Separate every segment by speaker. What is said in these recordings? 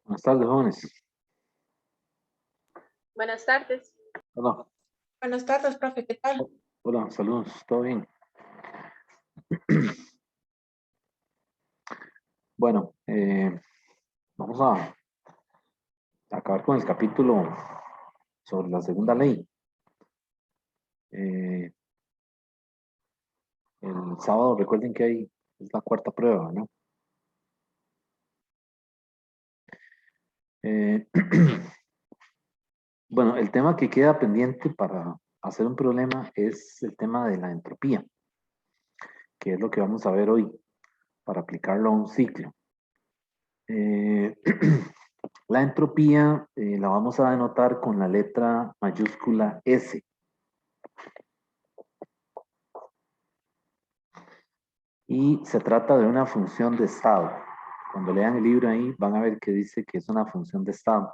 Speaker 1: Buenas tardes, jóvenes.
Speaker 2: Buenas tardes.
Speaker 1: Hola,
Speaker 3: Buenas tardes, profe, ¿qué tal?
Speaker 1: hola, saludos, ¿todo bien? Bueno, vamos a acabar con el capítulo sobre la segunda ley. El sábado, recuerden que es la cuarta prueba, ¿no? Bueno, el tema que queda pendiente para hacer un problema es el tema de la entropía, que es lo que vamos a ver hoy para aplicarlo a un ciclo. La entropía la vamos a denotar con la letra mayúscula S. Y se trata de una función de estado. Cuando lean el libro ahí van a ver que dice que es una función de estado,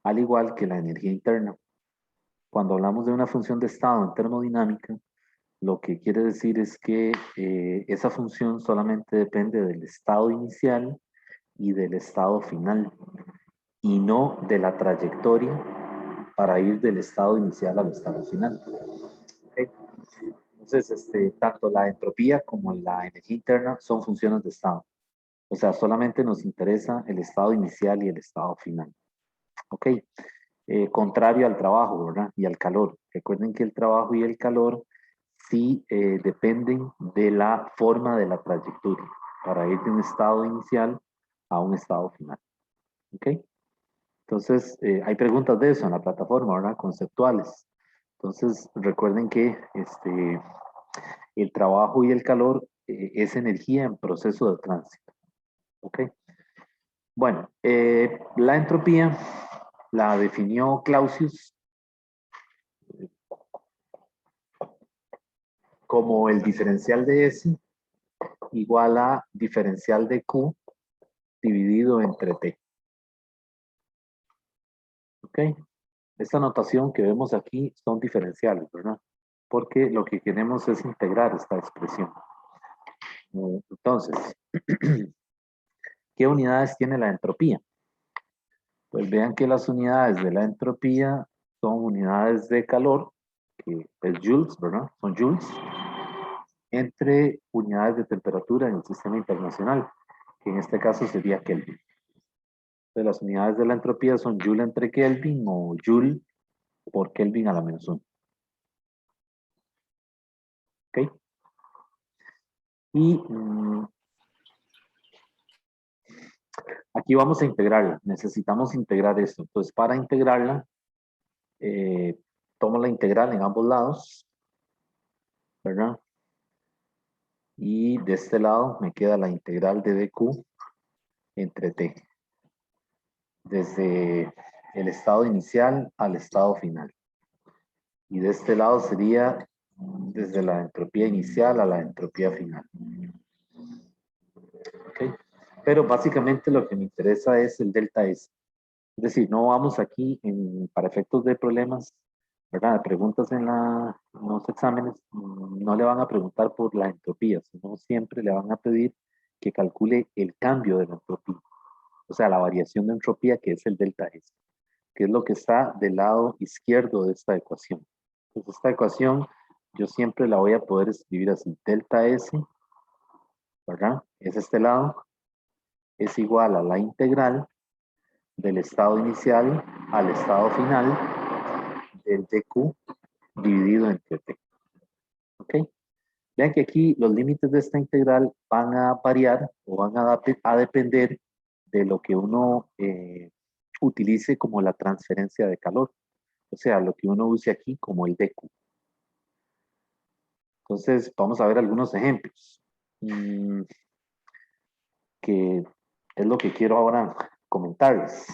Speaker 1: al igual que la energía interna. Cuando hablamos de una función de estado en termodinámica, lo que quiere decir es que esa función solamente depende del estado inicial y del estado final, y no de la trayectoria para ir del estado inicial al estado final. ¿Okay? Entonces, tanto la entropía como la energía interna son funciones de estado. O sea, solamente nos interesa el estado inicial y el estado final. Ok. Contrario al trabajo, ¿verdad? Y al calor. Recuerden que el trabajo y el calor sí dependen de la forma de la trayectoria para ir de un estado inicial a un estado final. Ok. Entonces, hay preguntas de eso en la plataforma, ¿verdad? Conceptuales. Entonces, recuerden que el trabajo y el calor es energía en proceso de tránsito. ¿Ok? Bueno, la entropía la definió Clausius como el diferencial de S igual a diferencial de Q dividido entre T. ¿Ok? Esta notación que vemos aquí son diferenciales, ¿verdad? Porque lo que queremos es integrar esta expresión. Entonces, ¿qué unidades tiene la entropía? Pues vean que las unidades de la entropía son unidades de calor, que es joules, ¿verdad? Son joules, entre unidades de temperatura en el sistema internacional, que en este caso sería Kelvin. Entonces, las unidades de la entropía son Joule entre Kelvin o Joule por Kelvin a la menos 1. ¿Ok? Y aquí vamos a integrarla. Necesitamos integrar esto. Entonces, para integrarla, tomo la integral en ambos lados, ¿verdad? Y de este lado me queda la integral de dq entre t, desde el estado inicial al estado final. Y de este lado sería desde la entropía inicial a la entropía final. ¿Okay? Pero básicamente lo que me interesa es el delta S. Es decir, no vamos aquí para efectos de problemas, ¿verdad? Preguntas en los exámenes, no le van a preguntar por la entropía, sino siempre le van a pedir que calcule el cambio de la entropía. O sea, la variación de entropía que es el delta S, que es lo que está del lado izquierdo de esta ecuación. Entonces, esta ecuación yo siempre la voy a poder escribir así. Delta S, ¿verdad? Es este lado, es igual a la integral del estado inicial al estado final del dq dividido entre t. ¿Ok? Vean que aquí los límites de esta integral van a variar o van a depender de lo que uno utilice como la transferencia de calor. O sea, lo que uno use aquí como el dq. Entonces, vamos a ver algunos ejemplos. Que es lo que quiero ahora comentarles.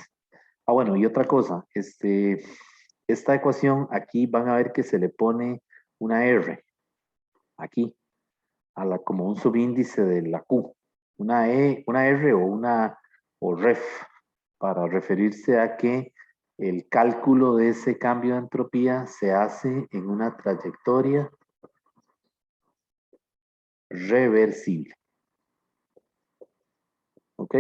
Speaker 1: Ah, bueno, y otra cosa, esta ecuación aquí van a ver que se le pone una R, aquí, como un subíndice de la Q, una R o ref, para referirse a que el cálculo de ese cambio de entropía se hace en una trayectoria reversible. ¿Ok?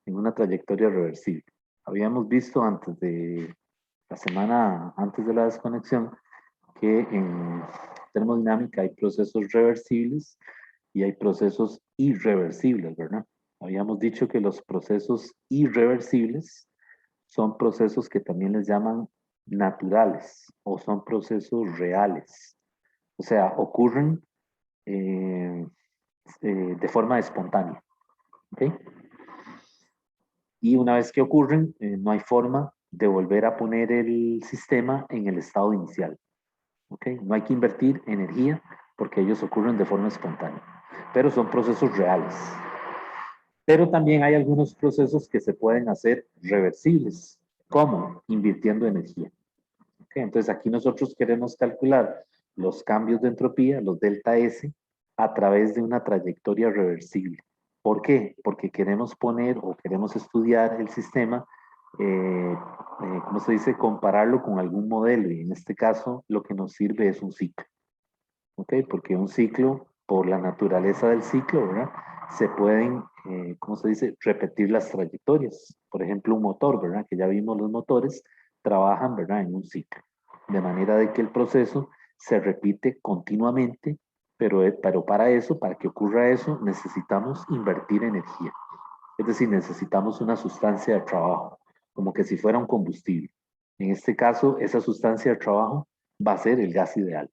Speaker 1: en una trayectoria reversible. Habíamos visto antes de la semana, antes de la desconexión, que en termodinámica hay procesos reversibles y hay procesos irreversibles, ¿verdad? Habíamos dicho que los procesos irreversibles son procesos que también les llaman naturales o son procesos reales. O sea, ocurren de forma espontánea. ¿Okay? Y una vez que ocurren, no hay forma de volver a poner el sistema en el estado inicial. ¿Okay? No hay que invertir energía porque ellos ocurren de forma espontánea. Pero son procesos reales. Pero también hay algunos procesos que se pueden hacer reversibles. ¿Cómo? Invirtiendo energía. ¿Okay? Entonces aquí nosotros queremos calcular los cambios de entropía, los delta S, a través de una trayectoria reversible. ¿Por qué? Porque queremos poner o queremos estudiar el sistema, ¿cómo se dice? Compararlo con algún modelo. Y en este caso lo que nos sirve es un ciclo. ¿Ok? Porque un ciclo, por la naturaleza del ciclo, ¿verdad? Se pueden, ¿cómo se dice? Repetir las trayectorias. Por ejemplo, un motor, ¿verdad? Que ya vimos los motores, trabajan, ¿verdad? En un ciclo. De manera de que el proceso se repite continuamente, pero para eso, para que ocurra eso, necesitamos invertir energía. Es decir, necesitamos una sustancia de trabajo, como que si fuera un combustible. En este caso, esa sustancia de trabajo va a ser el gas ideal.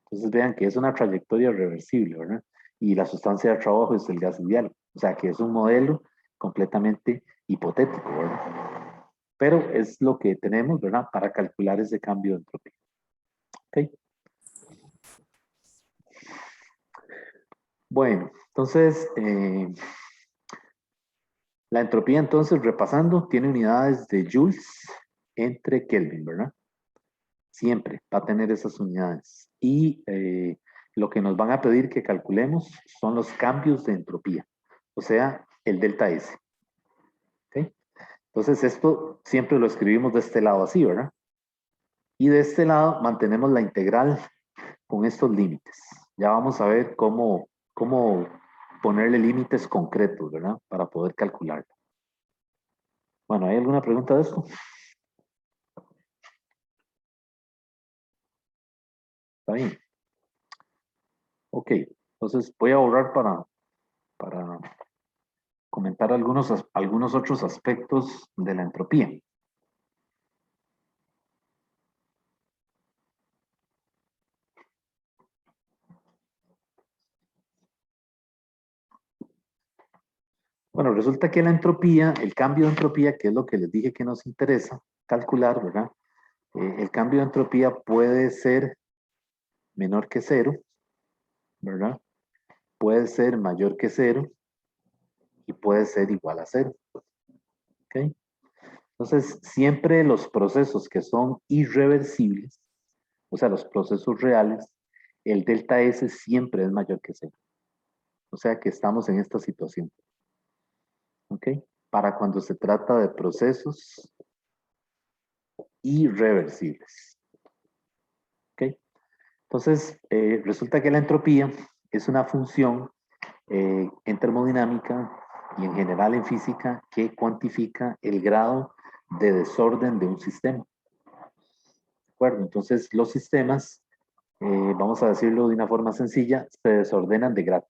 Speaker 1: Entonces vean que es una trayectoria reversible, ¿verdad? Y la sustancia de trabajo es el gas ideal. O sea que es un modelo completamente hipotético, ¿verdad? Pero es lo que tenemos, ¿verdad? Para calcular ese cambio de entropía. ¿Ok? Bueno, entonces, la entropía entonces, repasando, tiene unidades de joules entre Kelvin, ¿verdad? Siempre va a tener esas unidades. Y lo que nos van a pedir que calculemos son los cambios de entropía, o sea, el delta S. ¿Okay? Entonces esto siempre lo escribimos de este lado así, ¿verdad? Y de este lado mantenemos la integral con estos límites. Ya vamos a ver cómo ponerle límites concretos, ¿verdad? Para poder calcularlo. Bueno, ¿hay alguna pregunta de esto? ¿Está bien? Ok, entonces voy a borrar para comentar algunos otros aspectos de la entropía. Bueno, resulta que la entropía, el cambio de entropía, que es lo que les dije que nos interesa calcular, ¿verdad? El cambio de entropía puede ser menor que cero, ¿verdad? Puede ser mayor que cero y puede ser igual a cero. ¿Ok? Entonces, siempre los procesos que son irreversibles, o sea, los procesos reales, el delta S siempre es mayor que cero. O sea que estamos en esta situación. ¿Ok? Para cuando se trata de procesos irreversibles. ¿Ok? Entonces, resulta que la entropía es una función en termodinámica y en general en física que cuantifica el grado de desorden de un sistema. ¿De acuerdo? Entonces, los sistemas, vamos a decirlo de una forma sencilla, se desordenan de gratis.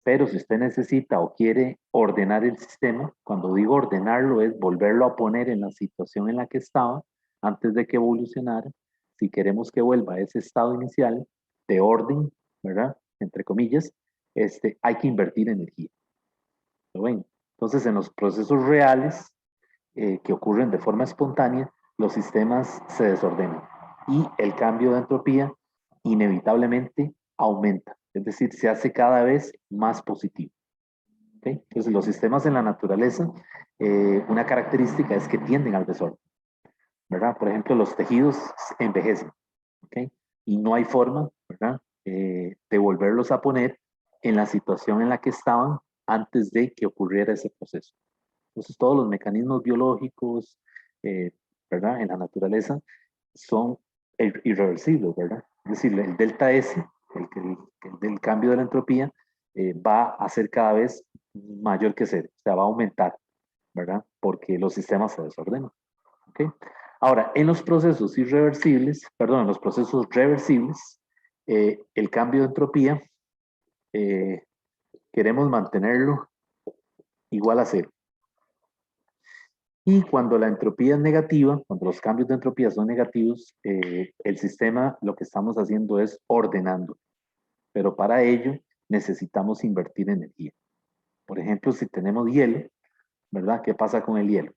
Speaker 1: Pero si usted necesita o quiere ordenar el sistema, cuando digo ordenarlo es volverlo a poner en la situación en la que estaba antes de que evolucionara. Si queremos que vuelva a ese estado inicial de orden, ¿verdad? Entre comillas, hay que invertir energía. ¿Lo ven? Entonces, en los procesos reales que ocurren de forma espontánea, los sistemas se desordenan y el cambio de entropía inevitablemente aumenta, es decir, se hace cada vez más positivo. ¿Okay? Entonces, los sistemas en la naturaleza, una característica es que tienden al desorden, ¿verdad? Por ejemplo, los tejidos envejecen, ¿okay? Y no hay forma, ¿verdad? De volverlos a poner en la situación en la que estaban antes de que ocurriera ese proceso. Entonces, todos los mecanismos biológicos, eh, ¿verdad? En la naturaleza son irreversibles, ¿verdad? Es decir, el delta S, el del cambio de la entropía, va a ser cada vez mayor que cero, o sea, va a aumentar. ¿verdad? Porque los sistemas se desordenan. ¿Ok? Ahora, en los procesos irreversibles, perdón, en los procesos reversibles, el cambio de entropía queremos mantenerlo igual a cero. Y cuando la entropía es negativa, cuando los cambios de entropía son negativos, el sistema lo que estamos haciendo es ordenando. Pero para ello necesitamos invertir energía. Por ejemplo, si tenemos hielo, ¿verdad? ¿Qué pasa con el hielo?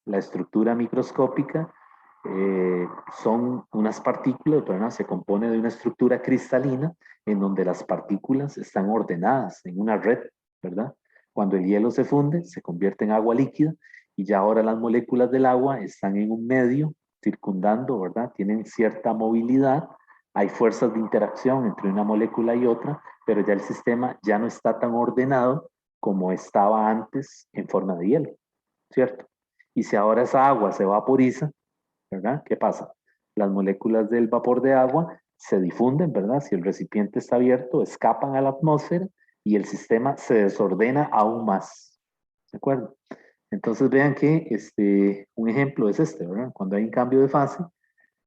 Speaker 1: La estructura microscópica son unas partículas, ¿verdad? Se compone de una estructura cristalina en donde las partículas están ordenadas en una red, ¿verdad? Cuando el hielo se funde, se convierte en agua líquida y ya ahora las moléculas del agua están en un medio circundando, ¿verdad? Tienen cierta movilidad, hay fuerzas de interacción entre una molécula y otra, pero ya el sistema ya no está tan ordenado como estaba antes en forma de hielo, ¿cierto? Y si ahora esa agua se vaporiza, ¿verdad? ¿Qué pasa? Las moléculas del vapor de agua se difunden, ¿verdad? Si el recipiente está abierto, escapan a la atmósfera y el sistema se desordena aún más. ¿De acuerdo? Entonces vean que un ejemplo es este, ¿verdad? Cuando hay un cambio de fase,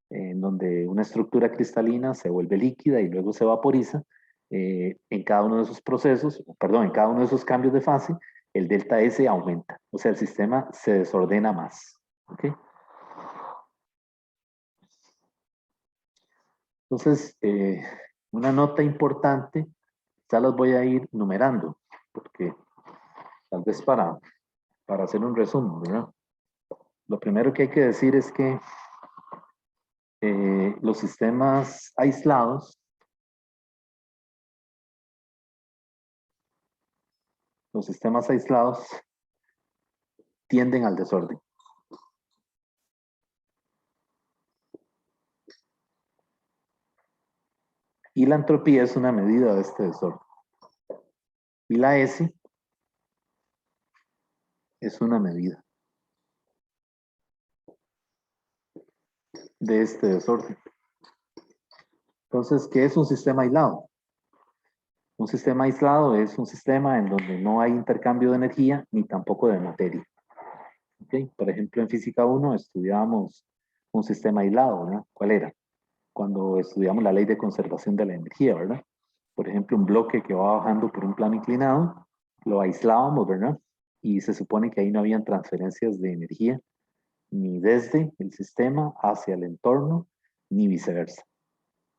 Speaker 1: en donde una estructura cristalina se vuelve líquida y luego se vaporiza, en cada uno de esos procesos, perdón, en cada uno de esos cambios de fase, el delta S aumenta, o sea, el sistema se desordena más. ¿Ok? Entonces, una nota importante, ya las voy a ir numerando, porque tal vez para hacer un resumen, ¿verdad? Lo primero que hay que decir es que los sistemas aislados, tienden al desorden. Y la entropía es una medida de este desorden. Y la S es una medida de este desorden. Entonces, ¿qué es un sistema aislado? Un sistema aislado es un sistema en donde no hay intercambio de energía ni tampoco de materia. ¿Okay? Por ejemplo, en física 1 estudiábamos un sistema aislado, ¿verdad? ¿Cuál era? Cuando estudiamos la ley de conservación de la energía, ¿verdad? Por ejemplo, un bloque que va bajando por un plano inclinado, lo aislábamos, ¿verdad? Y se supone que ahí no habían transferencias de energía ni desde el sistema hacia el entorno, ni viceversa.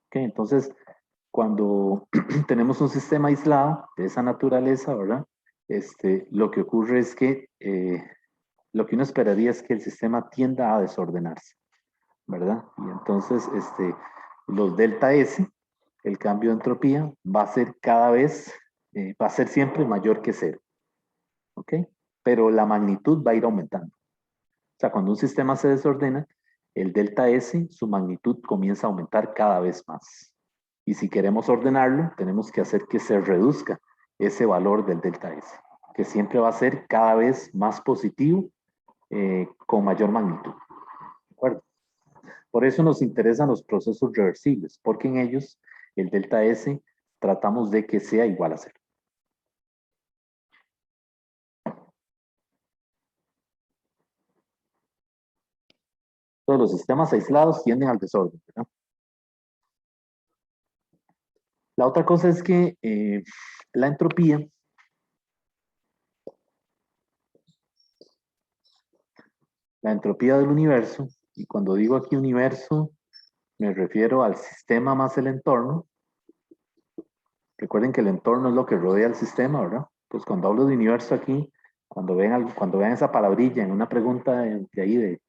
Speaker 1: ¿Okay? Entonces, cuando tenemos un sistema aislado de esa naturaleza, ¿verdad? Lo que ocurre es que lo que uno esperaría es que el sistema tienda a desordenarse, ¿verdad? Y entonces, los delta S, el cambio de entropía, va a ser cada vez, va a ser siempre mayor que cero, ¿ok? Pero la magnitud va a ir aumentando. O sea, cuando un sistema se desordena, el delta S, su magnitud comienza a aumentar cada vez más. Y si queremos ordenarlo, tenemos que hacer que se reduzca ese valor del delta S, que siempre va a ser cada vez más positivo con mayor magnitud. ¿De acuerdo? Por eso nos interesan los procesos reversibles, porque en ellos el delta S tratamos de que sea igual a cero. Todos los sistemas aislados tienden al desorden, ¿verdad? La otra cosa es que la entropía del universo, y cuando digo aquí universo, me refiero al sistema más el entorno. Recuerden que el entorno es lo que rodea al sistema, ¿verdad? Pues cuando hablo de universo aquí, cuando vean esa palabrilla en una pregunta de ahí de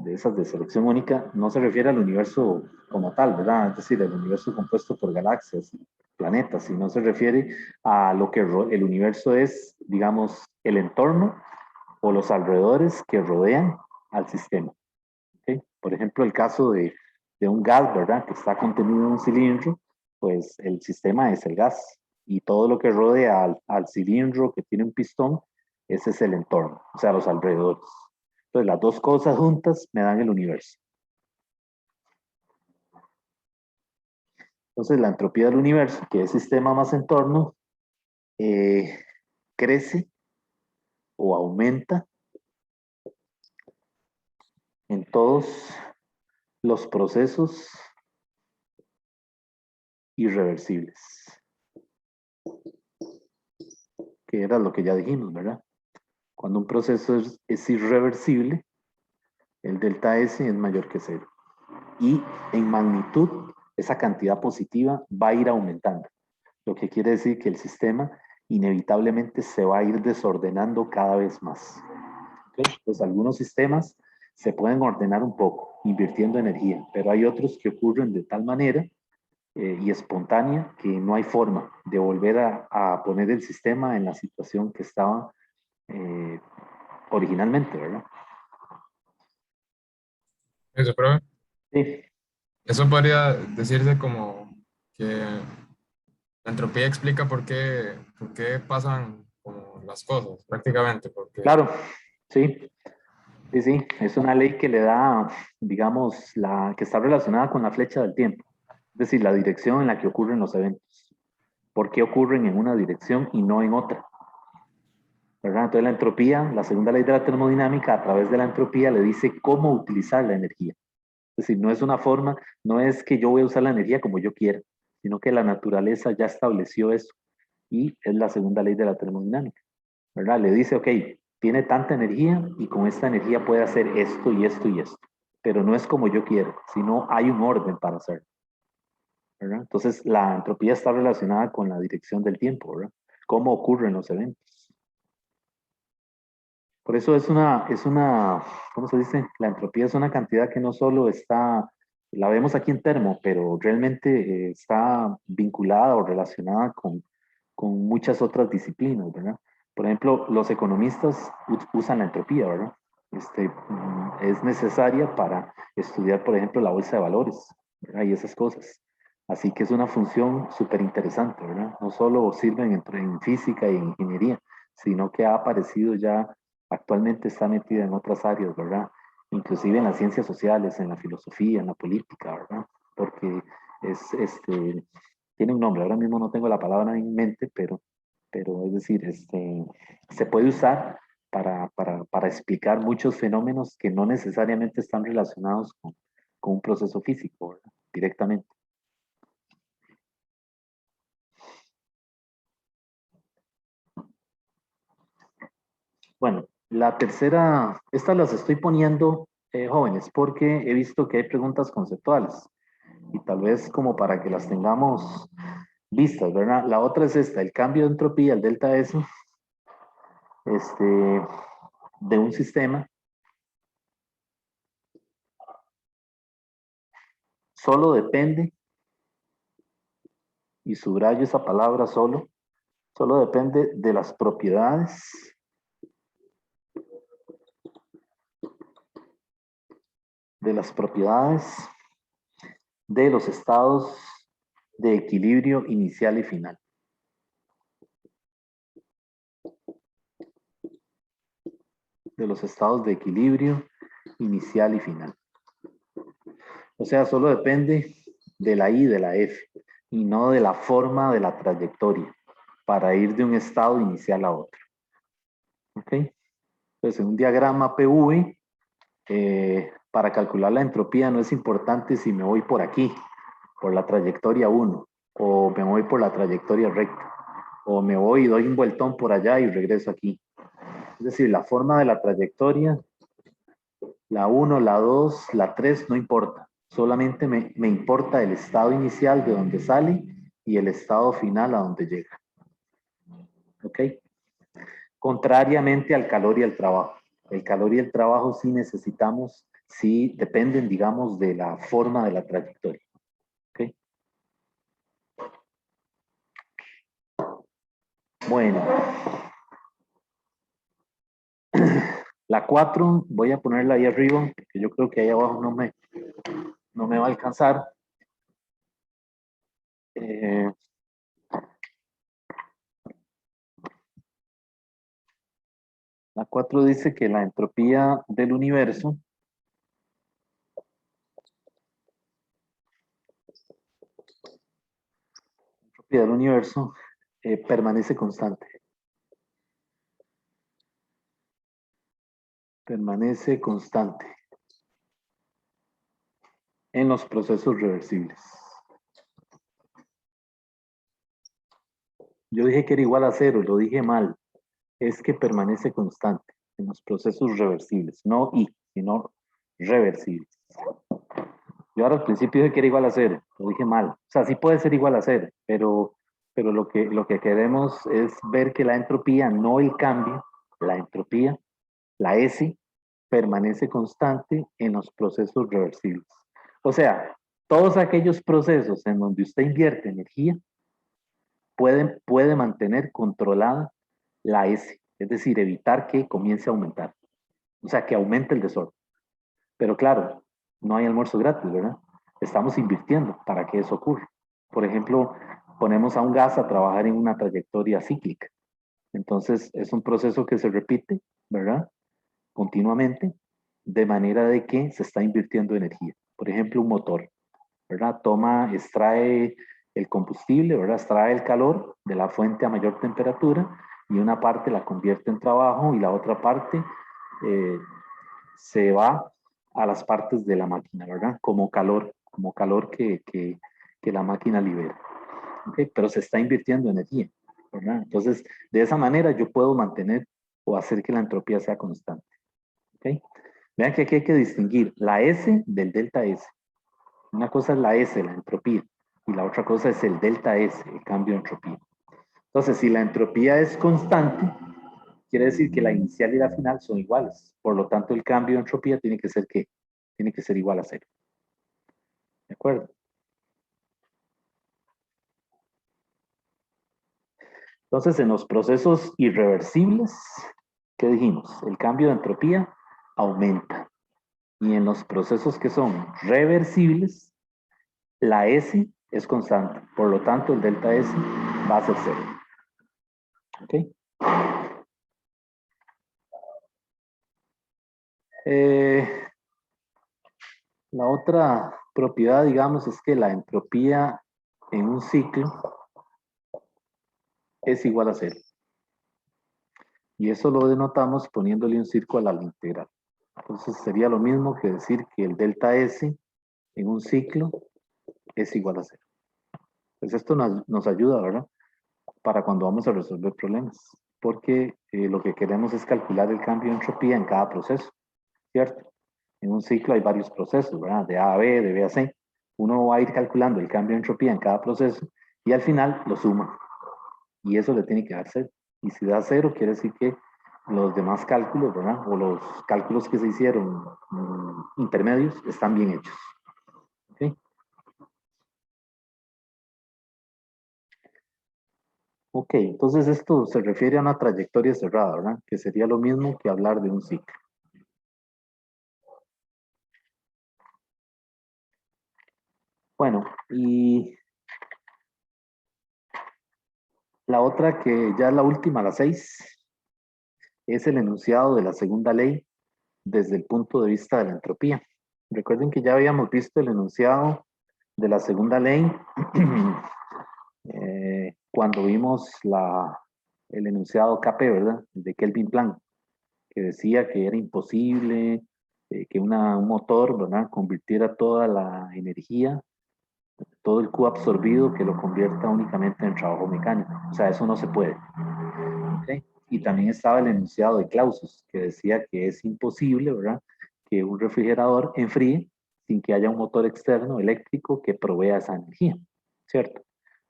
Speaker 1: esas de selección única, no se refiere al universo como tal, ¿verdad? Es decir, el universo compuesto por galaxias y planetas, sino se refiere a lo que el universo es, digamos, el entorno o los alrededores que rodean al sistema. ¿Okay? Por ejemplo, el caso de un gas, ¿verdad? Que está contenido en un cilindro, pues el sistema es el gas y todo lo que rodea al cilindro que tiene un pistón, ese es el entorno, o sea, los alrededores. Entonces, las dos cosas juntas me dan el universo. Entonces, la entropía del universo, que es sistema más entorno, crece o aumenta en todos los procesos irreversibles, que era lo que ya dijimos, ¿verdad? Cuando un proceso es irreversible, el delta S es mayor que 0. Y en magnitud, esa cantidad positiva va a ir aumentando, lo que quiere decir que el sistema inevitablemente se va a ir desordenando cada vez más. ¿Okay? Pues algunos sistemas se pueden ordenar un poco, invirtiendo energía, pero hay otros que ocurren de tal manera y espontánea que no hay forma de volver a poner el sistema en la situación que estaba originalmente, ¿verdad?
Speaker 2: Eso, profe.
Speaker 1: Sí.
Speaker 2: Eso podría decirse como que la entropía explica por qué pasan como las cosas, prácticamente, porque
Speaker 1: Claro, sí. Sí, sí, es una ley que le da, digamos, que está relacionada con la flecha del tiempo, es decir, la dirección en la que ocurren los eventos. ¿Por qué ocurren en una dirección y no en otra? ¿Verdad? Entonces la entropía, la segunda ley de la termodinámica, a través de la entropía le dice cómo utilizar la energía. Es decir, no es una forma, no es que yo voy a usar la energía como yo quiera, sino que la naturaleza ya estableció eso y es la segunda ley de la termodinámica. ¿Verdad? Le dice, ok, tiene tanta energía y con esta energía puede hacer esto y esto y esto, pero no es como yo quiero, sino hay un orden para hacerlo. ¿Verdad? Entonces, la entropía está relacionada con la dirección del tiempo, ¿verdad? Cómo ocurren los eventos. Por eso ¿cómo se dice? La entropía es una cantidad que no solo está, la vemos aquí en termo, pero realmente está vinculada o relacionada con muchas otras disciplinas, ¿verdad? Por ejemplo, los economistas usan la entropía, ¿verdad? Es necesaria para estudiar, por ejemplo, la bolsa de valores, ¿verdad? Y esas cosas. Así que es una función súper interesante, ¿verdad? No solo sirve en física y en ingeniería, sino que ha aparecido ya, actualmente está metida en otras áreas, ¿verdad? Inclusive en las ciencias sociales, en la filosofía, en la política, ¿verdad? Porque tiene un nombre, ahora mismo no tengo la palabra en mente, pero es decir, se puede usar para explicar muchos fenómenos que no necesariamente están relacionados con un proceso físico, ¿verdad? Directamente. Bueno, la tercera, estas las estoy poniendo, jóvenes, porque he visto que hay preguntas conceptuales y tal vez como para que las tengamos vistas, ¿verdad? La otra es esta, el cambio de entropía, el delta S, de un sistema solo depende, y subrayo esa palabra solo depende de las propiedades de los estados de equilibrio inicial y final. De los estados de equilibrio inicial y final. O sea, solo depende de la I y de la F y no de la forma de la trayectoria para ir de un estado inicial a otro. ¿Ok? Entonces, en un diagrama PV, para calcular la entropía no es importante si me voy por aquí, por la trayectoria 1, o me voy por la trayectoria recta, o me voy y doy un vueltón por allá y regreso aquí. Es decir, la forma de la trayectoria, la 1, la 2, la 3, no importa. Solamente me importa el estado inicial de donde sale y el estado final a donde llega. ¿Ok? Contrariamente al calor y al trabajo. El calor y el trabajo sí necesitamos, sí dependen, digamos, de la forma de la trayectoria. ¿Ok? Bueno. La 4 voy a ponerla ahí arriba, porque yo creo que ahí abajo no me va a alcanzar. La 4 dice que la entropía del universo permanece constante. Permanece constante. en los procesos reversibles. Yo dije que era igual a 0, lo dije mal. Es que permanece constante en los procesos reversibles, no y, sino reversibles. Yo ahora al principio dije que era igual a 0, lo dije mal. O sea, sí puede ser igual a 0, pero lo que queremos es ver que la entropía, no el cambio, la entropía, la S, permanece constante en los procesos reversibles. O sea, todos aquellos procesos en donde usted invierte energía puede mantener controlada la S, es decir, evitar que comience a aumentar, o sea, que aumente el desorden. Pero claro, no hay almuerzo gratis, ¿verdad? Estamos invirtiendo para que eso ocurra. Por ejemplo, ponemos a un gas a trabajar en una trayectoria cíclica. Entonces, es un proceso que se repite, ¿verdad? Continuamente, de manera de que se está invirtiendo energía. Por ejemplo, un motor, ¿verdad? Extrae el combustible, ¿verdad? Extrae el calor de la fuente a mayor temperatura y una parte la convierte en trabajo y la otra parte se va a las partes de la máquina, ¿verdad? Como calor que la máquina libera. ¿Okay? Pero se está invirtiendo energía, ¿verdad? Entonces, de esa manera yo puedo mantener o hacer que la entropía sea constante. ¿Okay? Vean que aquí hay que distinguir la S del delta S. Una cosa es la S, la entropía, y la otra cosa es el delta S, el cambio de entropía. Entonces, si la entropía es constante, quiere decir que la inicial y la final son iguales. Por lo tanto, el cambio de entropía tiene que ser ¿qué? Tiene que ser igual a 0. ¿De acuerdo? Entonces, en los procesos irreversibles, ¿qué dijimos? El cambio de entropía aumenta. Y en los procesos que son reversibles, la S es constante. Por lo tanto, el delta S va a ser 0. ¿Ok? La otra propiedad, digamos, es que la entropía en un ciclo es igual a 0. Y eso lo denotamos poniéndole un círculo a la integral. Entonces sería lo mismo que decir que el delta S en un ciclo es igual a 0. Pues esto nos ayuda, ¿verdad? Para cuando vamos a resolver problemas. Porque lo que queremos es calcular el cambio de entropía en cada proceso, ¿cierto? En un ciclo hay varios procesos, ¿verdad? De A a B, de B a C. Uno va a ir calculando el cambio de entropía en cada proceso y al final lo suma. Y eso le tiene que dar 0. Y si da 0, quiere decir que los demás cálculos, ¿verdad? O los cálculos que se hicieron intermedios están bien hechos. ¿Ok? Ok, entonces esto se refiere a una trayectoria cerrada, ¿verdad? Que sería lo mismo que hablar de un ciclo. Bueno, y la otra que ya es la última, la 6, es el enunciado de la segunda ley desde el punto de vista de la entropía. Recuerden que ya habíamos visto el enunciado de la segunda ley cuando vimos el enunciado KP, ¿verdad? De Kelvin Planck, que decía que era imposible que un motor, ¿verdad? Convirtiera toda la energía, todo el Q absorbido, que lo convierta únicamente en trabajo mecánico. O sea, eso no se puede. ¿Okay? Y también estaba el enunciado de Clausius, que decía que es imposible, ¿verdad? Que un refrigerador enfríe sin que haya un motor externo eléctrico que provea esa energía, ¿cierto?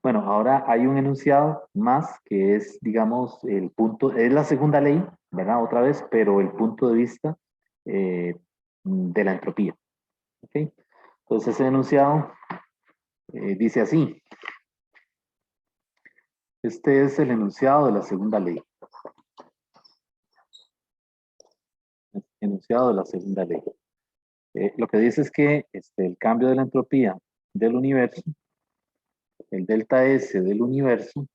Speaker 1: Bueno, ahora hay un enunciado más que es, digamos, el punto, es la segunda ley, ¿verdad? Otra vez, pero el punto de vista de la entropía. ¿Ok? Entonces, ese enunciado dice así. Este es el enunciado de la segunda ley. Enunciado de la segunda ley. Lo que dice es que el cambio de la entropía del universo, el delta S del universo,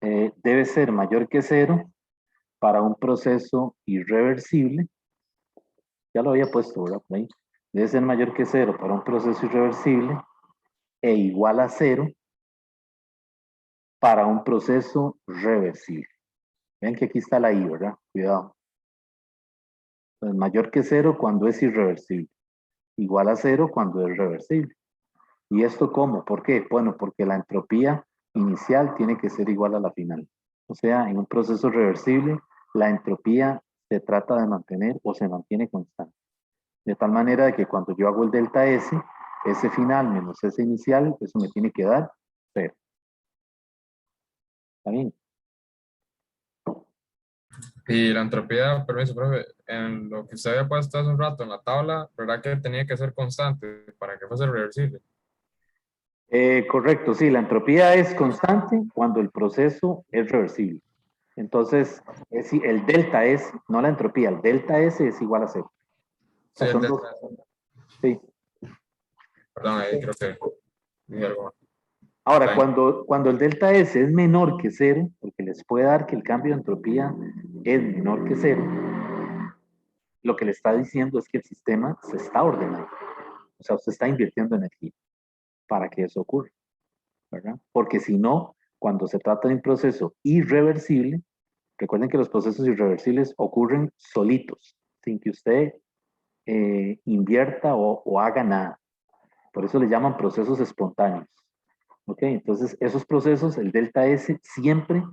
Speaker 1: debe ser mayor que 0 para un proceso irreversible. Ya lo había puesto, ¿verdad? Por ahí. Debe ser mayor que 0 para un proceso irreversible e igual a 0 para un proceso reversible. Ven que aquí está la I, ¿verdad? Cuidado. Entonces, mayor que 0 cuando es irreversible. igual a cero cuando es reversible. ¿Y esto cómo? ¿Por qué? Bueno, porque la entropía inicial tiene que ser igual a la final. O sea, en un proceso reversible, la entropía se trata de mantener o se mantiene constante. De tal manera de que cuando yo hago el delta S, ese final menos ese inicial, eso me tiene que dar cero. ¿Está bien?
Speaker 2: Y la entropía, permiso, profe, en lo que usted había puesto hace un rato en la tabla, ¿verdad que tenía que ser constante para que fuese reversible?
Speaker 1: Correcto, sí, la entropía es constante cuando el proceso es reversible. Entonces, el delta S, no la entropía, el delta S es igual a cero. O
Speaker 2: Sí,
Speaker 1: sea,
Speaker 2: el
Speaker 1: son dos.
Speaker 2: delta.
Speaker 1: Sí.
Speaker 2: Perdón, ahí creo que dije algo mal.
Speaker 1: Ahora,
Speaker 2: Está bien.
Speaker 1: cuando el delta S es menor que cero, porque les puede dar que el cambio de entropía es menor que cero, lo que le está diciendo es que el sistema se está ordenando. O sea, usted está invirtiendo energía para que eso ocurra, ¿verdad? Porque si no, cuando se trata de un proceso irreversible, recuerden que los procesos irreversibles ocurren solitos, sin que usted invierta o haga nada. Por eso le llaman procesos espontáneos. ¿Ok? Entonces, esos procesos, el delta S siempre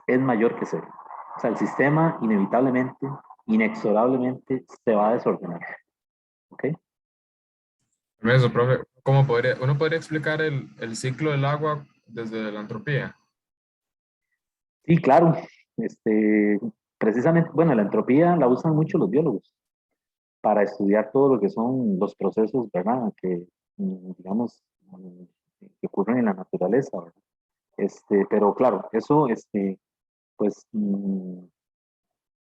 Speaker 1: es mayor que cero. O sea, el sistema inevitablemente, inexorablemente se va a desordenar. ¿Ok?
Speaker 2: Permiso, profe, uno podría explicar el ciclo del agua desde la entropía?
Speaker 1: Sí, claro. Este, precisamente, bueno, la entropía la usan mucho los biólogos para estudiar todo lo que son los procesos, ¿verdad? Que, digamos, que ocurren en la naturaleza, ¿verdad? Pero claro, eso, pues,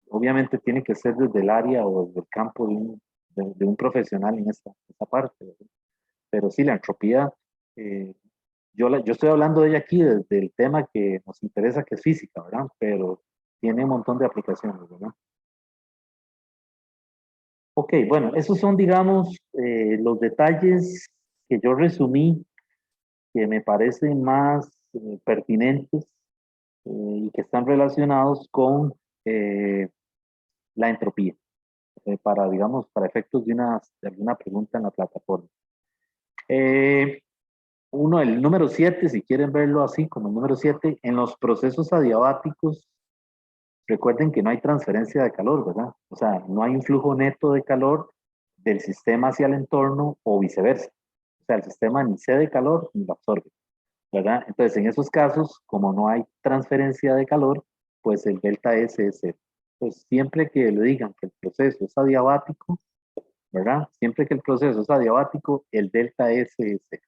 Speaker 1: obviamente tiene que ser desde el área o desde el campo de un profesional en esta parte, ¿verdad? Pero sí, la entropía, eh, yo estoy hablando de ella aquí desde el tema que nos interesa, que es física, ¿verdad? Pero tiene un montón de aplicaciones, ¿verdad? Ok, bueno, esos son, digamos, los detalles que yo resumí, que me parecen más pertinentes y que están relacionados con la entropía, para, digamos, para efectos de alguna pregunta en la plataforma. Eh, el número 7, si quieren verlo así como el número 7, en los procesos adiabáticos, recuerden que no hay transferencia de calor, ¿verdad? O sea, no hay un flujo neto de calor del sistema hacia el entorno o viceversa. O sea, el sistema ni cede calor ni lo absorbe, ¿verdad? Entonces, en esos casos, como no hay transferencia de calor, pues el delta S es cero. Pues siempre que le digan que el proceso es adiabático, ¿verdad? Siempre que el proceso es adiabático, el delta S es cero.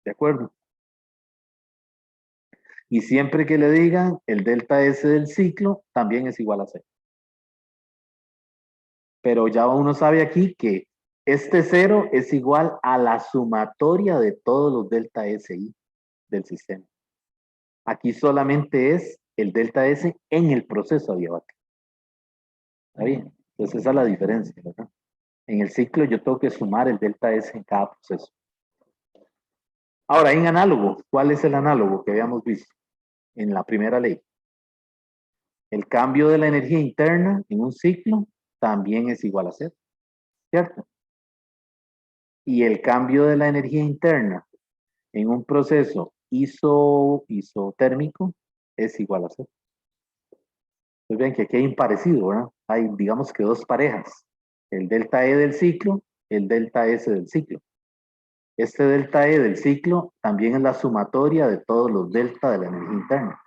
Speaker 1: ¿De acuerdo? Y siempre que le digan el delta S del ciclo, también es igual a cero. Pero ya uno sabe aquí que este cero es igual a la sumatoria de todos los delta SI del sistema. Aquí solamente es el delta S en el proceso adiabático. ¿Está bien? Entonces esa es la diferencia, ¿verdad? En el ciclo yo tengo que sumar el delta S en cada proceso. Ahora, en análogo, ¿cuál es el análogo que habíamos visto en la primera ley? El cambio de la energía interna en un ciclo también es igual a cero, ¿cierto? Y el cambio de la energía interna en un proceso isotérmico es igual a cero. Pues ven que aquí hay un parecido, ¿verdad? Hay, digamos que dos parejas, el delta E del ciclo, el delta S del ciclo. Este delta E del ciclo también es la sumatoria de todos los delta de la energía interna.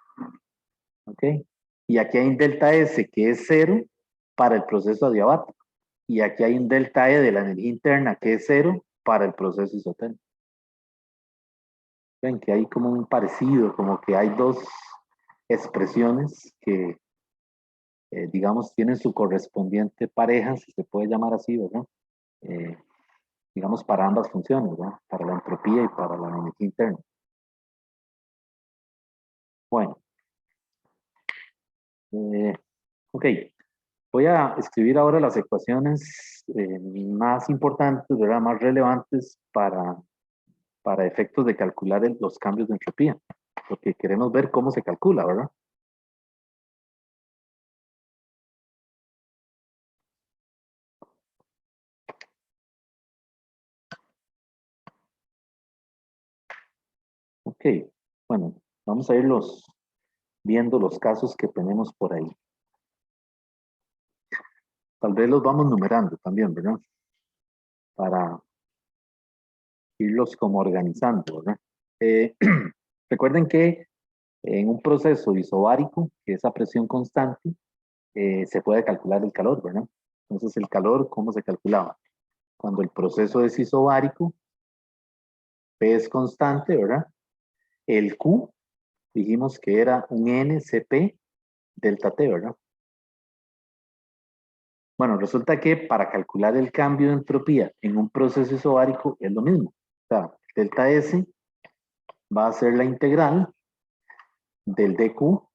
Speaker 1: ¿Ok? Y aquí hay un delta S que es cero para el proceso adiabático. Y aquí hay un delta E de la energía interna que es cero para el proceso isotérmico. Ven que hay como un parecido, como que hay dos expresiones que, digamos, tienen su correspondiente pareja, si se puede llamar así, ¿verdad? Eh, digamos, para ambas funciones, ¿verdad? Para la entropía y para la energía interna. Bueno, ok. Voy a escribir ahora las ecuaciones más importantes, ¿verdad? Más relevantes para efectos de calcular los cambios de entropía, porque queremos ver cómo se calcula, ¿verdad? Ok, bueno, vamos a irlos viendo los casos que tenemos por ahí. Tal vez los vamos numerando también, ¿verdad? Para irlos como organizando, ¿verdad? Recuerden que en un proceso isobárico, que es a presión constante, se puede calcular el calor, ¿verdad? Entonces, el calor, ¿cómo se calculaba? Cuando el proceso es isobárico, P es constante, ¿verdad? El Q, dijimos que era un NCP delta T, ¿verdad? Bueno, resulta que para calcular el cambio de entropía en un proceso isobárico es lo mismo. O sea, delta S va a ser la integral del dQ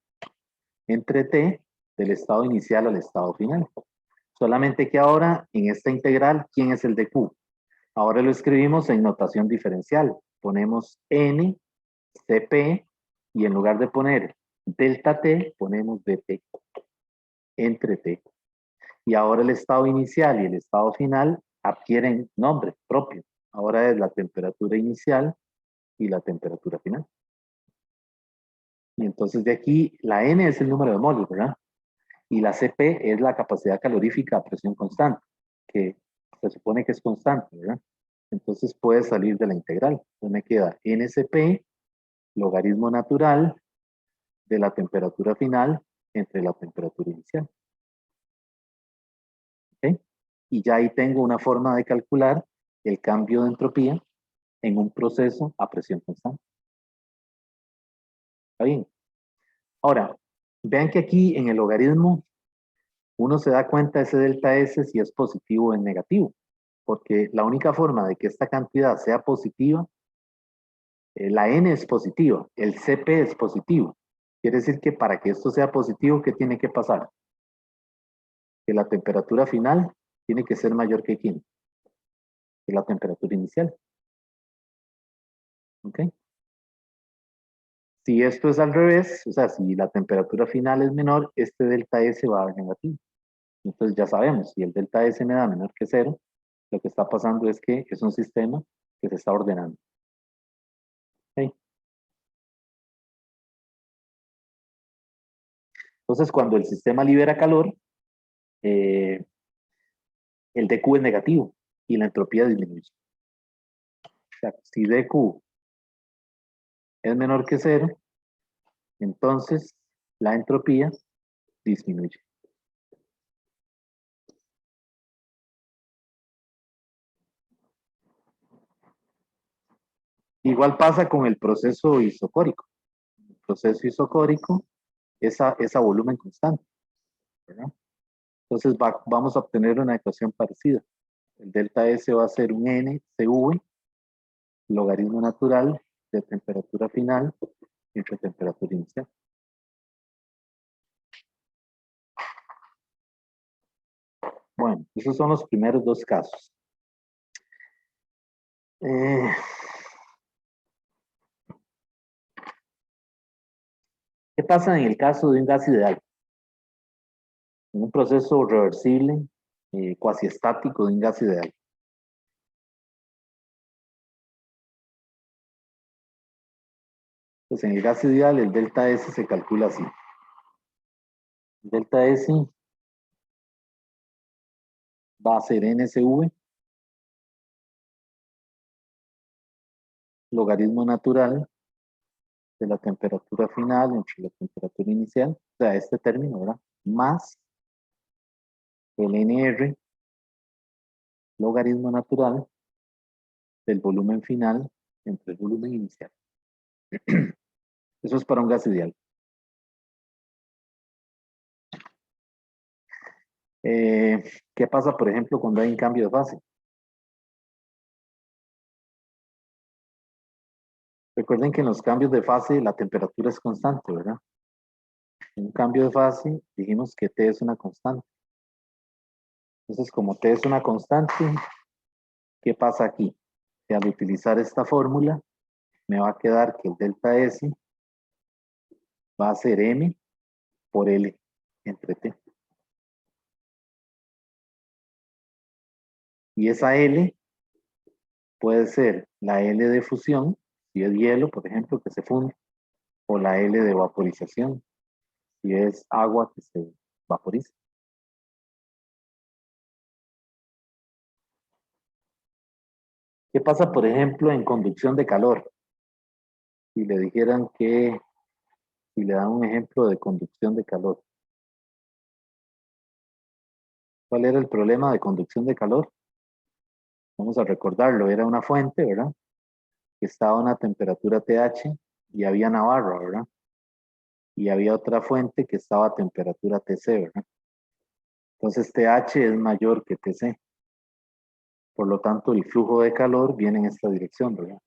Speaker 1: entre T del estado inicial al estado final. Solamente que ahora en esta integral, ¿quién es el dQ? Ahora lo escribimos en notación diferencial. Ponemos N, CP, y en lugar de poner delta T, ponemos dt entre T. Y ahora el estado inicial y el estado final adquieren nombre propio. Ahora es la temperatura inicial y la temperatura final. Y entonces de aquí, la N es el número de moles, ¿verdad? Y la CP es la capacidad calorífica a presión constante, que se supone que es constante, ¿verdad? Entonces puede salir de la integral. Entonces me queda NCP, logaritmo natural de la temperatura final entre la temperatura inicial. ¿Ok? Y ya ahí tengo una forma de calcular el cambio de entropía en un proceso a presión constante. ¿Está bien? Ahora, vean que aquí en el logaritmo uno se da cuenta de ese delta S si es positivo o es negativo, porque la única forma de que esta cantidad sea positiva, la N es positiva, el CP es positivo. Quiere decir que para que esto sea positivo, ¿qué tiene que pasar? Que la temperatura final tiene que ser mayor que ¿quién? Que la temperatura inicial. ¿Ok? Si esto es al revés, o sea, si la temperatura final es menor, este delta S va a dar negativo. Entonces ya sabemos, si el delta S me da menor que cero, lo que está pasando es que es un sistema que se está ordenando. ¿Ok? Entonces, cuando el sistema libera calor, el dQ es negativo y la entropía disminuye. O sea, si dQ es menor que cero, entonces la entropía disminuye. Igual pasa con el proceso isocórico. El proceso isocórico es a volumen constante, ¿verdad? Entonces vamos a obtener una ecuación parecida. El delta S va a ser un NCV, logaritmo natural de temperatura final entre temperatura inicial. Bueno, esos son los primeros dos casos. ¿Qué pasa en el caso de un gas ideal? En un proceso reversible, cuasi estático de un gas ideal. Pues en el gas ideal el delta S se calcula así. El delta S va a ser NSV, logaritmo natural de la temperatura final entre la temperatura inicial, o sea, este término, ¿verdad? Más el NR, logaritmo natural del volumen final entre el volumen inicial. Eso es para un gas ideal. ¿Qué pasa, por ejemplo, cuando hay un cambio de fase? Recuerden que en los cambios de fase la temperatura es constante, ¿verdad? En un cambio de fase dijimos que T es una constante. Entonces, como T es una constante, ¿qué pasa aquí? Que al utilizar esta fórmula, me va a quedar que el delta S va a ser M por L entre T. Y esa L puede ser la L de fusión, Si es hielo, por ejemplo, que se funde, o la L de vaporización, si es agua que se vaporiza. ¿Qué pasa, por ejemplo, en conducción de calor? Si le dijeran que, si le dan un ejemplo de conducción de calor. ¿Cuál era el problema de conducción de calor? Vamos a recordarlo, era una fuente, ¿verdad? Que estaba a una temperatura TH y había una barra, ¿verdad? Y había otra fuente que estaba a temperatura TC, ¿verdad? Entonces TH es mayor que TC. Por lo tanto, el flujo de calor viene en esta dirección, ¿verdad?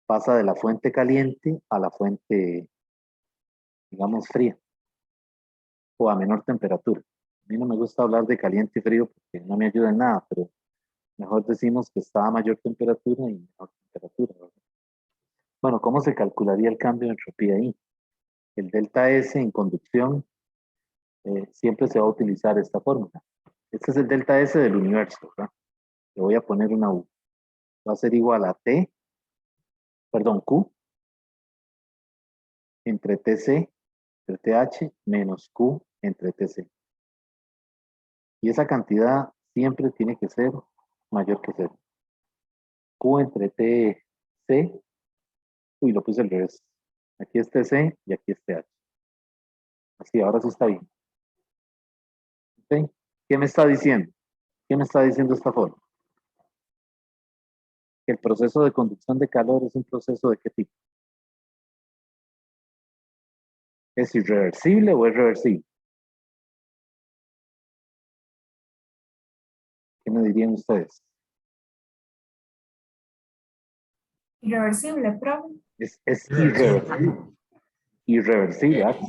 Speaker 1: Pasa de la fuente caliente a la fuente, digamos, fría o a menor temperatura. A mí no me gusta hablar de caliente y frío porque no me ayuda en nada, pero mejor decimos que está a mayor temperatura y menor temperatura, ¿verdad? Bueno, ¿cómo se calcularía el cambio de entropía ahí? El delta S en conducción siempre se va a utilizar esta fórmula. Este es el delta S del universo, ¿verdad? Le voy a poner una U. Va a ser igual a T, perdón, Q, entre TC, entre TH, menos Q entre TC. Y esa cantidad siempre tiene que ser mayor que 0. Q entre TC, uy, lo puse al revés. Aquí es TC y aquí es TH. Así, ahora sí está bien. ¿Okay? ¿Qué me está diciendo? ¿Qué me está diciendo esta forma? Que el proceso de conducción de calor es un proceso de qué tipo. ¿Es irreversible o es reversible? ¿Qué me dirían ustedes?
Speaker 3: Irreversible, profe.
Speaker 1: Es irreversible. Irreversible, ¿verdad?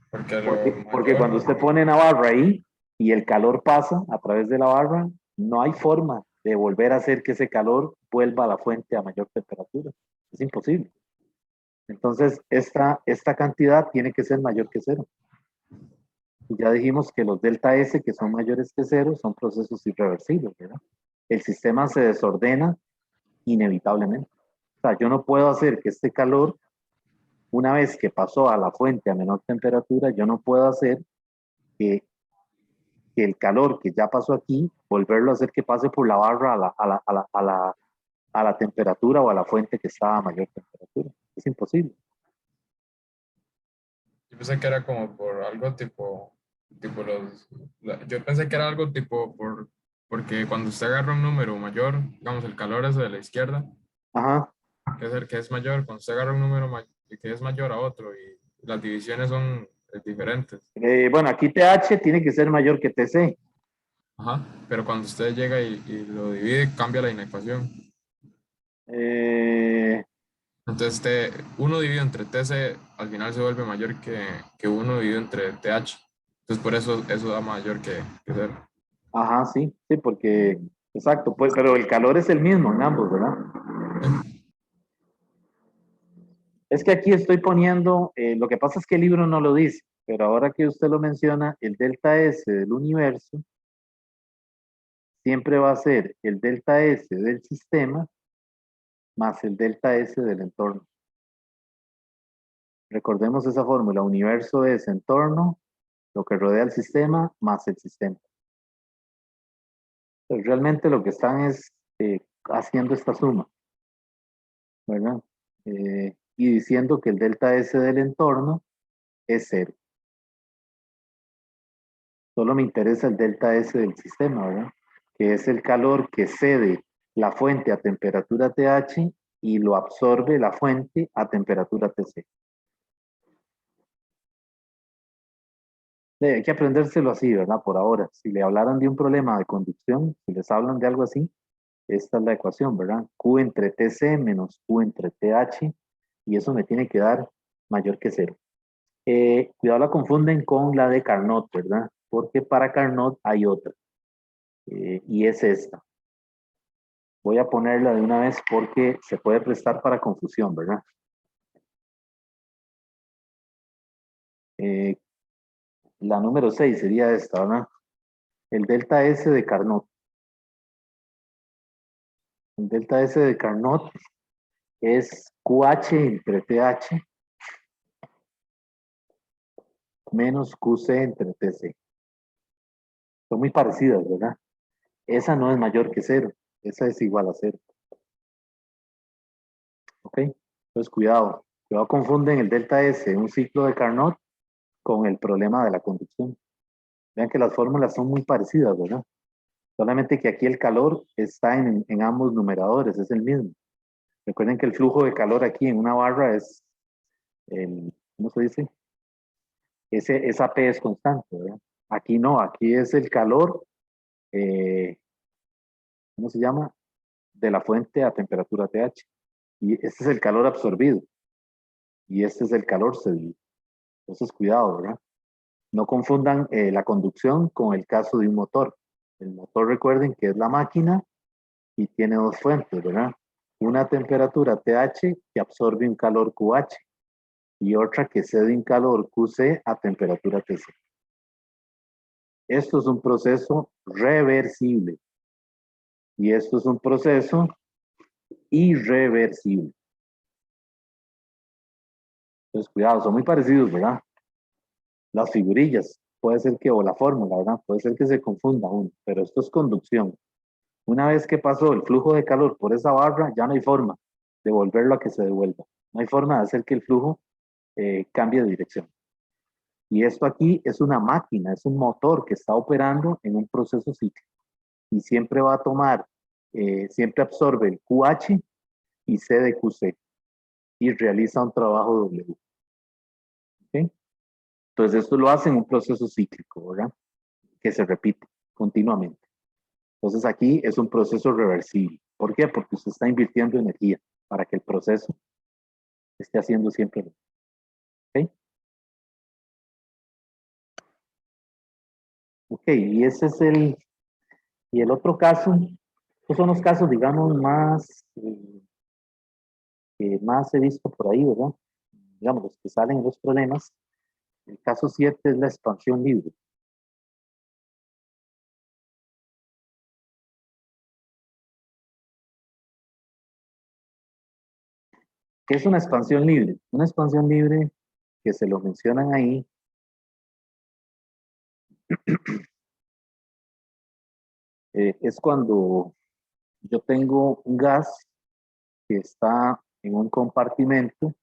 Speaker 2: Porque
Speaker 1: Porque cuando usted pone una barra ahí y el calor pasa a través de la barra, no hay forma de volver a hacer que ese calor vuelva a la fuente a mayor temperatura. Es imposible. Entonces, esta cantidad tiene que ser mayor que 0. Y ya dijimos que los delta S, que son mayores que 0, son procesos irreversibles, ¿verdad? El sistema se desordena inevitablemente. O sea, yo no puedo hacer que este calor, una vez que pasó a la fuente a menor temperatura, yo no puedo hacer que el calor que ya pasó aquí, volverlo a hacer que pase por la barra a la temperatura o a la fuente que está a mayor temperatura. Es imposible.
Speaker 2: yo pensé que era como por algo yo pensé que era algo porque cuando usted agarra un número mayor, digamos el calor es de la izquierda,
Speaker 1: Ajá.
Speaker 2: que es el que es mayor, cuando usted agarra un número que es mayor a otro y las divisiones son diferentes.
Speaker 1: Bueno, aquí TH tiene que ser mayor que TC.
Speaker 2: Ajá, pero cuando usted llega y lo divide, cambia la inecuación.
Speaker 1: Eh,
Speaker 2: Entonces, uno dividido entre TC al final se vuelve mayor que uno dividido entre TH. Entonces, por eso da mayor que 0.
Speaker 1: ajá, sí, sí, porque, exacto, pues, pero el calor es el mismo en ambos, ¿verdad? Es que aquí estoy poniendo, lo que pasa es que el libro no lo dice, pero ahora que usted lo menciona, el delta S del universo siempre va a ser el delta S del sistema más el delta S del entorno. Recordemos esa fórmula, universo es entorno, lo que rodea el sistema, más el sistema. Pues realmente lo que están es haciendo esta suma, ¿verdad? Y diciendo que el delta S del entorno es 0. Solo me interesa el delta S del sistema, ¿verdad? Que es el calor que cede la fuente a temperatura TH y lo absorbe la fuente a temperatura TC. Hay que aprendérselo así, ¿verdad? Por ahora. Si le hablaran de un problema de conducción, si les hablan de algo así, esta es la ecuación, ¿verdad? Q entre TC menos Q entre TH, y eso me tiene que dar mayor que 0. Cuidado, la confunden con la de Carnot, ¿verdad? Porque para Carnot hay otra, y es esta. Voy a ponerla de una vez porque se puede prestar para confusión, ¿verdad? Eh, la número 6 sería esta, ¿verdad? El delta S de Carnot. El delta S de Carnot es QH entre TH menos QC entre TC. Son muy parecidas, ¿verdad? Esa no es mayor que 0. Esa es igual a 0. ¿Ok? Entonces, cuidado. Cuidado, confunden el delta S, un ciclo de Carnot, con el problema de la conducción. Vean que las fórmulas son muy parecidas, ¿verdad? Solamente que aquí el calor está en ambos numeradores, es el mismo. Recuerden que el flujo de calor aquí en una barra es, ¿cómo se dice? Esa P es constante, ¿verdad? Aquí no, aquí es el calor, ¿cómo se llama? De la fuente a temperatura TH. Y este es el calor absorbido. Y este es el calor cedido. Entonces, cuidado, ¿verdad? No confundan la conducción con el caso de un motor. El motor, recuerden que es la máquina y tiene dos fuentes, ¿verdad? Una temperatura TH que absorbe un calor QH y otra que cede un calor QC a temperatura TC. Esto es un proceso reversible y esto es un proceso irreversible. Entonces, cuidado, son muy parecidos, ¿verdad? Las figurillas, puede ser que, o la fórmula, ¿verdad? Puede ser que se confunda uno, pero esto es conducción. Una vez que pasó el flujo de calor por esa barra, ya no hay forma de volverlo a que se devuelva. No hay forma de hacer que el flujo cambie de dirección. Y esto aquí es una máquina, es un motor que está operando en un proceso cíclico. Y siempre va a tomar, siempre absorbe el QH y C de QC. Y realiza un trabajo W. ¿Okay? Entonces esto lo hace en un proceso cíclico, ¿verdad? Que se repite continuamente. Entonces aquí es un proceso reversible. ¿Por qué? Porque usted está invirtiendo energía para que el proceso esté haciendo siempre lo mismo. ¿Ok? Ok, y ese es y el otro caso, estos son los casos, digamos, más, que más he visto por ahí, ¿verdad? Digamos, los que salen en los problemas. El caso 7 es la expansión libre. ¿Qué es una expansión libre? Una expansión libre, que se lo mencionan ahí, es cuando yo tengo un gas que está en un compartimento,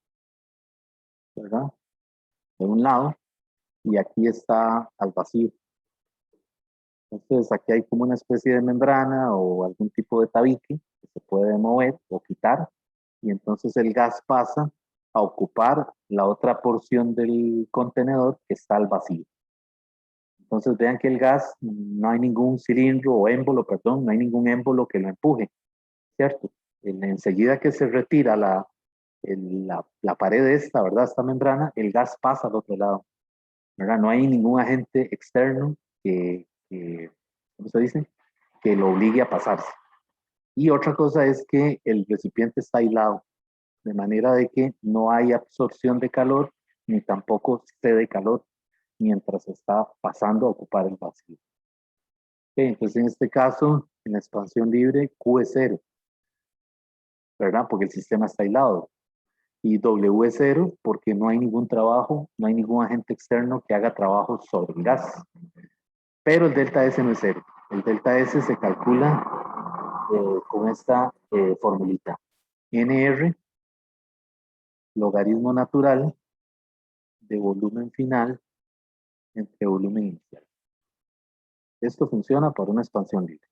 Speaker 1: ¿verdad? De un lado, y aquí está al vacío. Entonces aquí hay como una especie de membrana o algún tipo de tabique que se puede mover o quitar, y entonces el gas pasa a ocupar la otra porción del contenedor que está al vacío. Entonces vean que el gas, no hay ningún cilindro o émbolo, perdón, no hay ningún émbolo que lo empuje, ¿cierto? Enseguida que se retira la pared de esta, ¿verdad? Esta membrana, el gas pasa al otro lado, ¿verdad? No hay ningún agente externo ¿cómo se dice? Que lo obligue a pasarse. Y otra cosa es que el recipiente está aislado, de manera de que no hay absorción de calor, ni tampoco cede calor, mientras está pasando a ocupar el vacío. Okay, entonces en este caso, en la expansión libre, Q es 0, ¿verdad? Porque el sistema está aislado. Y W es 0 porque no hay ningún trabajo, no hay ningún agente externo que haga trabajo sobre el gas. Pero el delta S no es 0. El delta S se calcula con esta formulita. NR, logaritmo natural de volumen final entre volumen inicial. Esto funciona para una expansión libre.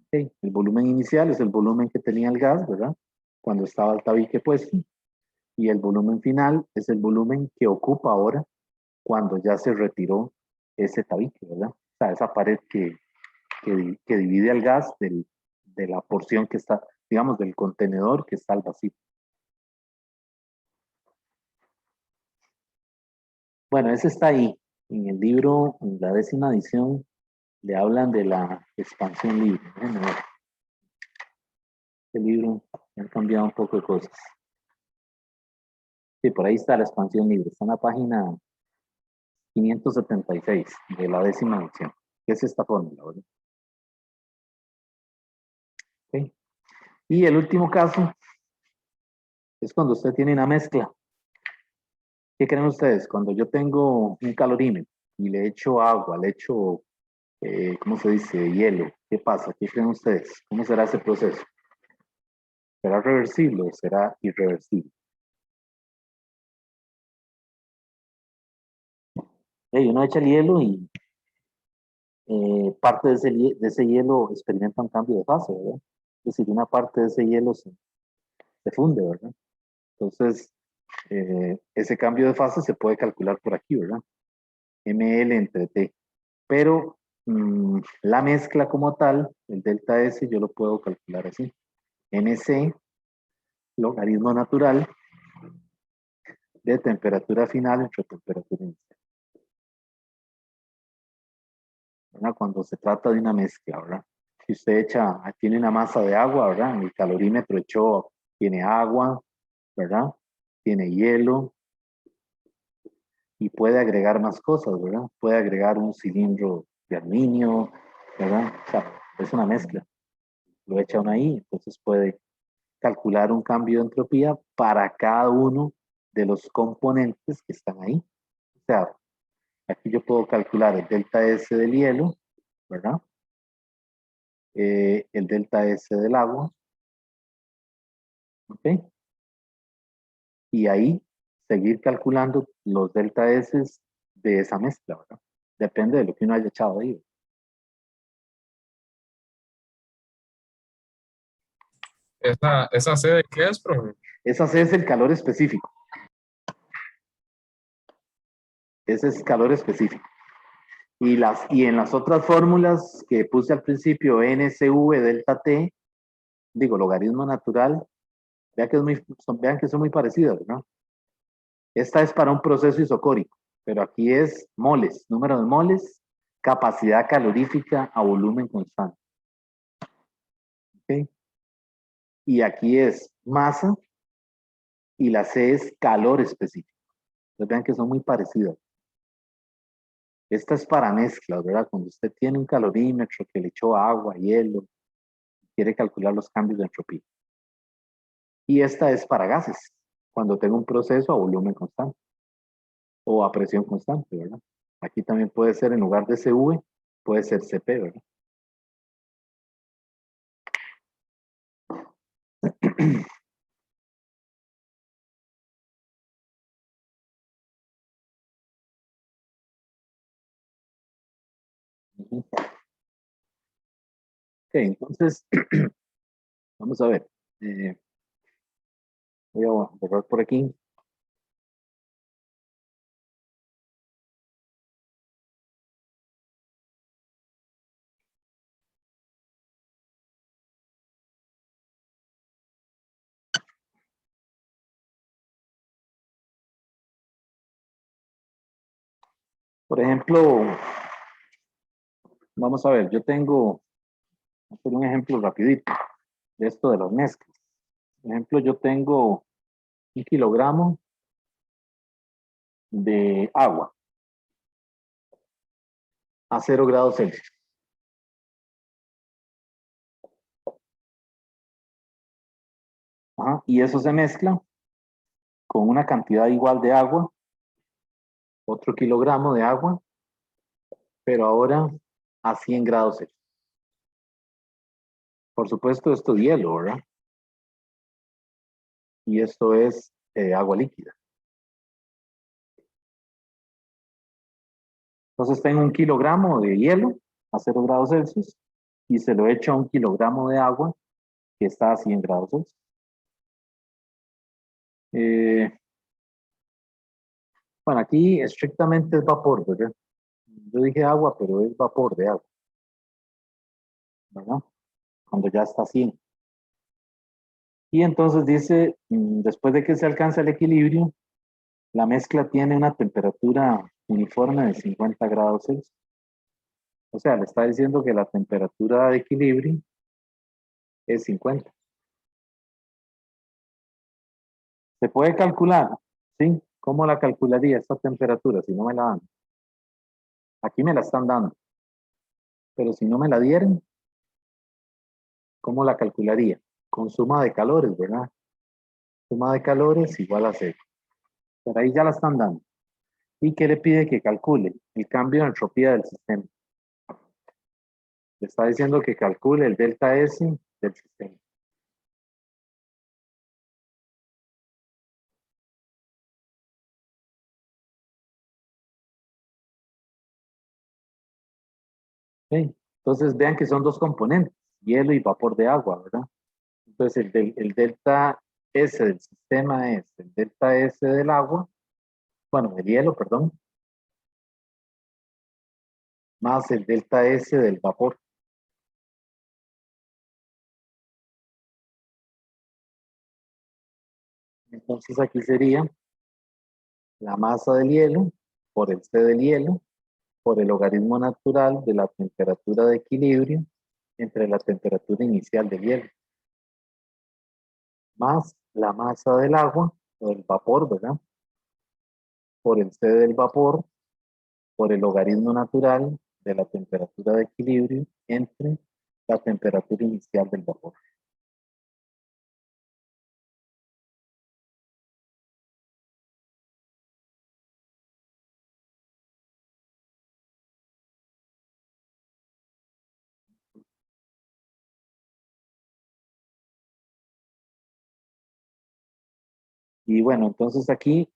Speaker 1: Okay. El volumen inicial es el volumen que tenía el gas, ¿verdad? Cuando estaba el tabique puesto. Y el volumen final es el volumen que ocupa ahora cuando ya se retiró ese tabique, ¿verdad? O sea, esa pared que divide al gas de la porción que está, digamos, del contenedor que está al vacío. Bueno, ese está ahí. En el libro, en la 10ª edición, le hablan de la expansión libre. Déjenme ver. Este libro han cambiado un poco de cosas. Sí, por ahí está la expansión libre. Está en la página 576 de la 10ª edición. ¿Qué es esta fórmula, verdad? Okay. Y el último caso es cuando usted tiene una mezcla. ¿Qué creen ustedes? Cuando yo tengo un calorímetro y le echo agua, le echo, ¿cómo se dice? Hielo. ¿Qué pasa? ¿Qué creen ustedes? ¿Cómo será ese proceso? ¿Será reversible o será irreversible? Uno echa el hielo y parte de ese hielo experimenta un cambio de fase, ¿verdad? Es decir, una parte de ese hielo se funde, ¿verdad? Entonces, ese cambio de fase se puede calcular por aquí, ¿verdad? ML entre T. Pero la mezcla como tal, el delta S, yo lo puedo calcular así. MC, logaritmo natural de temperatura final entre temperatura inicial. ¿Verdad? Cuando se trata de una mezcla, ¿verdad? Si usted tiene una masa de agua, ¿verdad? El calorímetro tiene agua, ¿verdad? Tiene hielo y puede agregar más cosas, ¿verdad? Puede agregar un cilindro de aluminio, ¿verdad? O sea, es una mezcla. Lo echa uno ahí, entonces puede calcular un cambio de entropía para cada uno de los componentes que están ahí. O sea, aquí yo puedo calcular el delta S del hielo, ¿verdad? El delta S del agua, ¿ok? Y ahí seguir calculando los delta S de esa mezcla, ¿verdad? Depende de lo que uno haya echado ahí.
Speaker 2: ¿Esa C de qué es, profe?
Speaker 1: Ese es el calor específico. Ese es calor específico. Y en las otras fórmulas que puse al principio, NSV delta T, digo, logaritmo natural, vean que son muy parecidas, ¿no? Esta es para un proceso isocórico, pero aquí es moles, número de moles, capacidad calorífica a volumen constante. ¿Okay? Y aquí es masa y la C es calor específico. Entonces vean que son muy parecidas. Esta es para mezclas, ¿verdad? Cuando usted tiene un calorímetro que le echó agua, hielo, quiere calcular los cambios de entropía. Y esta es para gases, cuando tengo un proceso a volumen constante o a presión constante, ¿verdad? Aquí también puede ser, en lugar de CV, puede ser CP, ¿verdad? Ok, entonces, vamos a ver. Voy a borrar por aquí. Por ejemplo, vamos a ver, voy a hacer un ejemplo rapidito de esto de las mezclas. Por ejemplo, yo tengo 1 kilogramo de agua a 0 grados Celsius. Ajá, y eso se mezcla con una cantidad igual de agua, otro kilogramo de agua, pero ahora a 100 grados Celsius. Por supuesto, esto es hielo, ¿verdad? Y esto es agua líquida. Entonces tengo 1 kilogramo de hielo a 0 grados Celsius y se lo echo a 1 kilogramo de agua que está a 100 grados Celsius. Bueno, aquí estrictamente es vapor, ¿verdad? Yo dije agua, pero es vapor de agua, ¿verdad? Cuando ya está a 100. Y entonces dice, después de que se alcanza el equilibrio, la mezcla tiene una temperatura uniforme de 50 grados Celsius. O sea, le está diciendo que la temperatura de equilibrio es 50. ¿Se puede calcular? ¿Sí? ¿Cómo la calcularía esta temperatura si no me la dan? Aquí me la están dando, pero si no me la dieran, ¿cómo la calcularía? con suma de calores, ¿verdad? Suma de calores igual a cero. Por ahí ya la están dando. ¿Y qué le pide que calcule? El cambio de entropía del sistema. Le está diciendo que calcule el delta S del sistema. ¿Sí? Entonces vean que son dos componentes, hielo y vapor de agua, ¿verdad? Entonces el delta S del sistema es el delta S del agua, bueno, del hielo, perdón, más el delta S del vapor. Entonces aquí sería la masa del hielo por el C del hielo por el logaritmo natural de la temperatura de equilibrio entre la temperatura inicial del hielo, más la masa del agua o del vapor, ¿verdad? Por el C del vapor por el logaritmo natural de la temperatura de equilibrio entre la temperatura inicial del vapor. Y bueno, entonces aquí,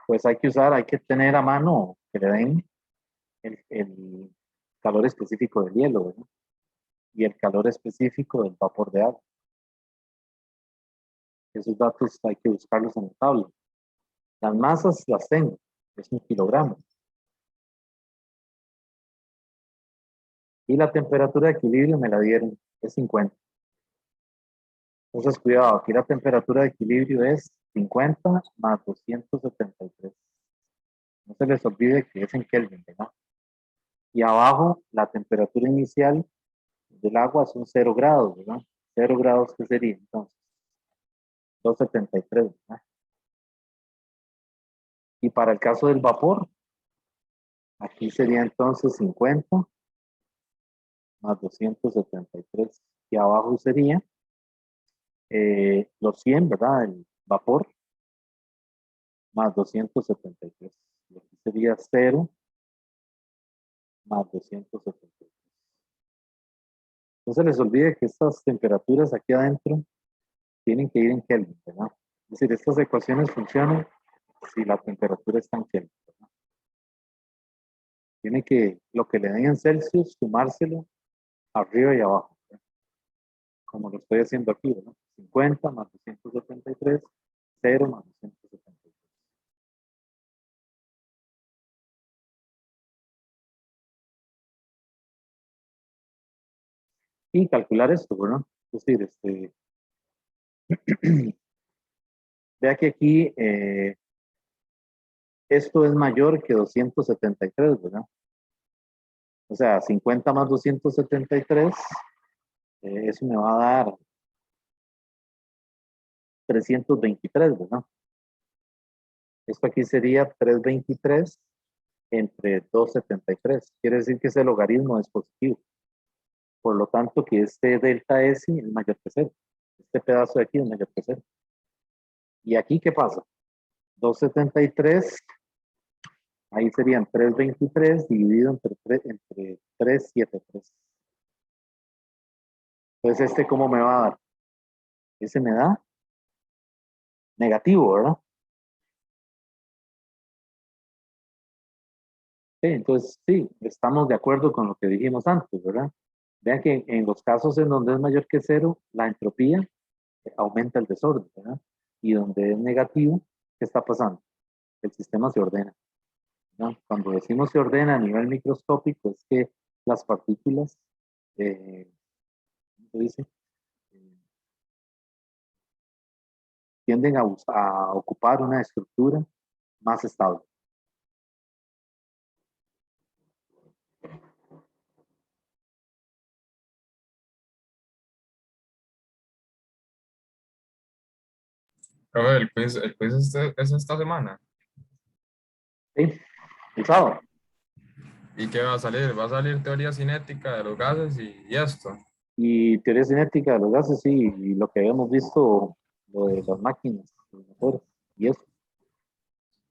Speaker 1: pues hay que tener a mano que le den el calor específico del hielo, ¿verdad? Y el calor específico del vapor de agua. Esos datos hay que buscarlos en la tabla. Las masas las tengo, es 1 kilogramo. Y la temperatura de equilibrio me la dieron, es 50. Entonces, cuidado, aquí la temperatura de equilibrio es 50 más 273. No se les olvide que es en Kelvin, ¿verdad? Y abajo, la temperatura inicial del agua son 0 grados, ¿verdad? 0 grados, ¿qué sería entonces? 273, ¿verdad? Y para el caso del vapor, aquí sería entonces 50 más 273. Y abajo sería los 100, ¿verdad? El vapor más 273. Y aquí sería 0 más 273. No se les olvide que estas temperaturas aquí adentro tienen que ir en Kelvin, ¿verdad? Es decir, estas ecuaciones funcionan si la temperatura está en Kelvin, ¿verdad? Tiene que, lo que le den en Celsius, sumárselo arriba y abajo, ¿verdad? Como lo estoy haciendo aquí, ¿verdad? 50 más 273, 0 más 273. Y calcular esto, ¿verdad? Es decir, vea que aquí esto es mayor que 273, ¿verdad? O sea, 50 más 273, eso me va a dar 323, ¿verdad? Esto aquí sería 323 entre 273. Quiere decir que ese logaritmo es positivo. Por lo tanto, que este delta S es mayor que 0. Este pedazo de aquí es mayor que 0. ¿Y aquí qué pasa? 273, ahí serían 323 dividido entre 373. Entonces, ¿cómo me va a dar? Ese me da negativo, ¿verdad? Sí, entonces sí, estamos de acuerdo con lo que dijimos antes, ¿verdad? Vean que en los casos en donde es mayor que 0, la entropía aumenta el desorden, ¿verdad? Y donde es negativo, ¿qué está pasando? El sistema se ordena, ¿no? Cuando decimos se ordena a nivel microscópico, es que las partículas, ¿cómo se dice? Eh, tienden a ocupar una estructura más estable.
Speaker 2: Profe, el quiz es esta semana.
Speaker 1: ¿Sí? El sábado.
Speaker 2: ¿Y qué va a salir? Va a salir teoría cinética de los gases y esto.
Speaker 1: Y teoría cinética de los gases, sí, y lo que habíamos visto, lo de las máquinas, los motores, y eso,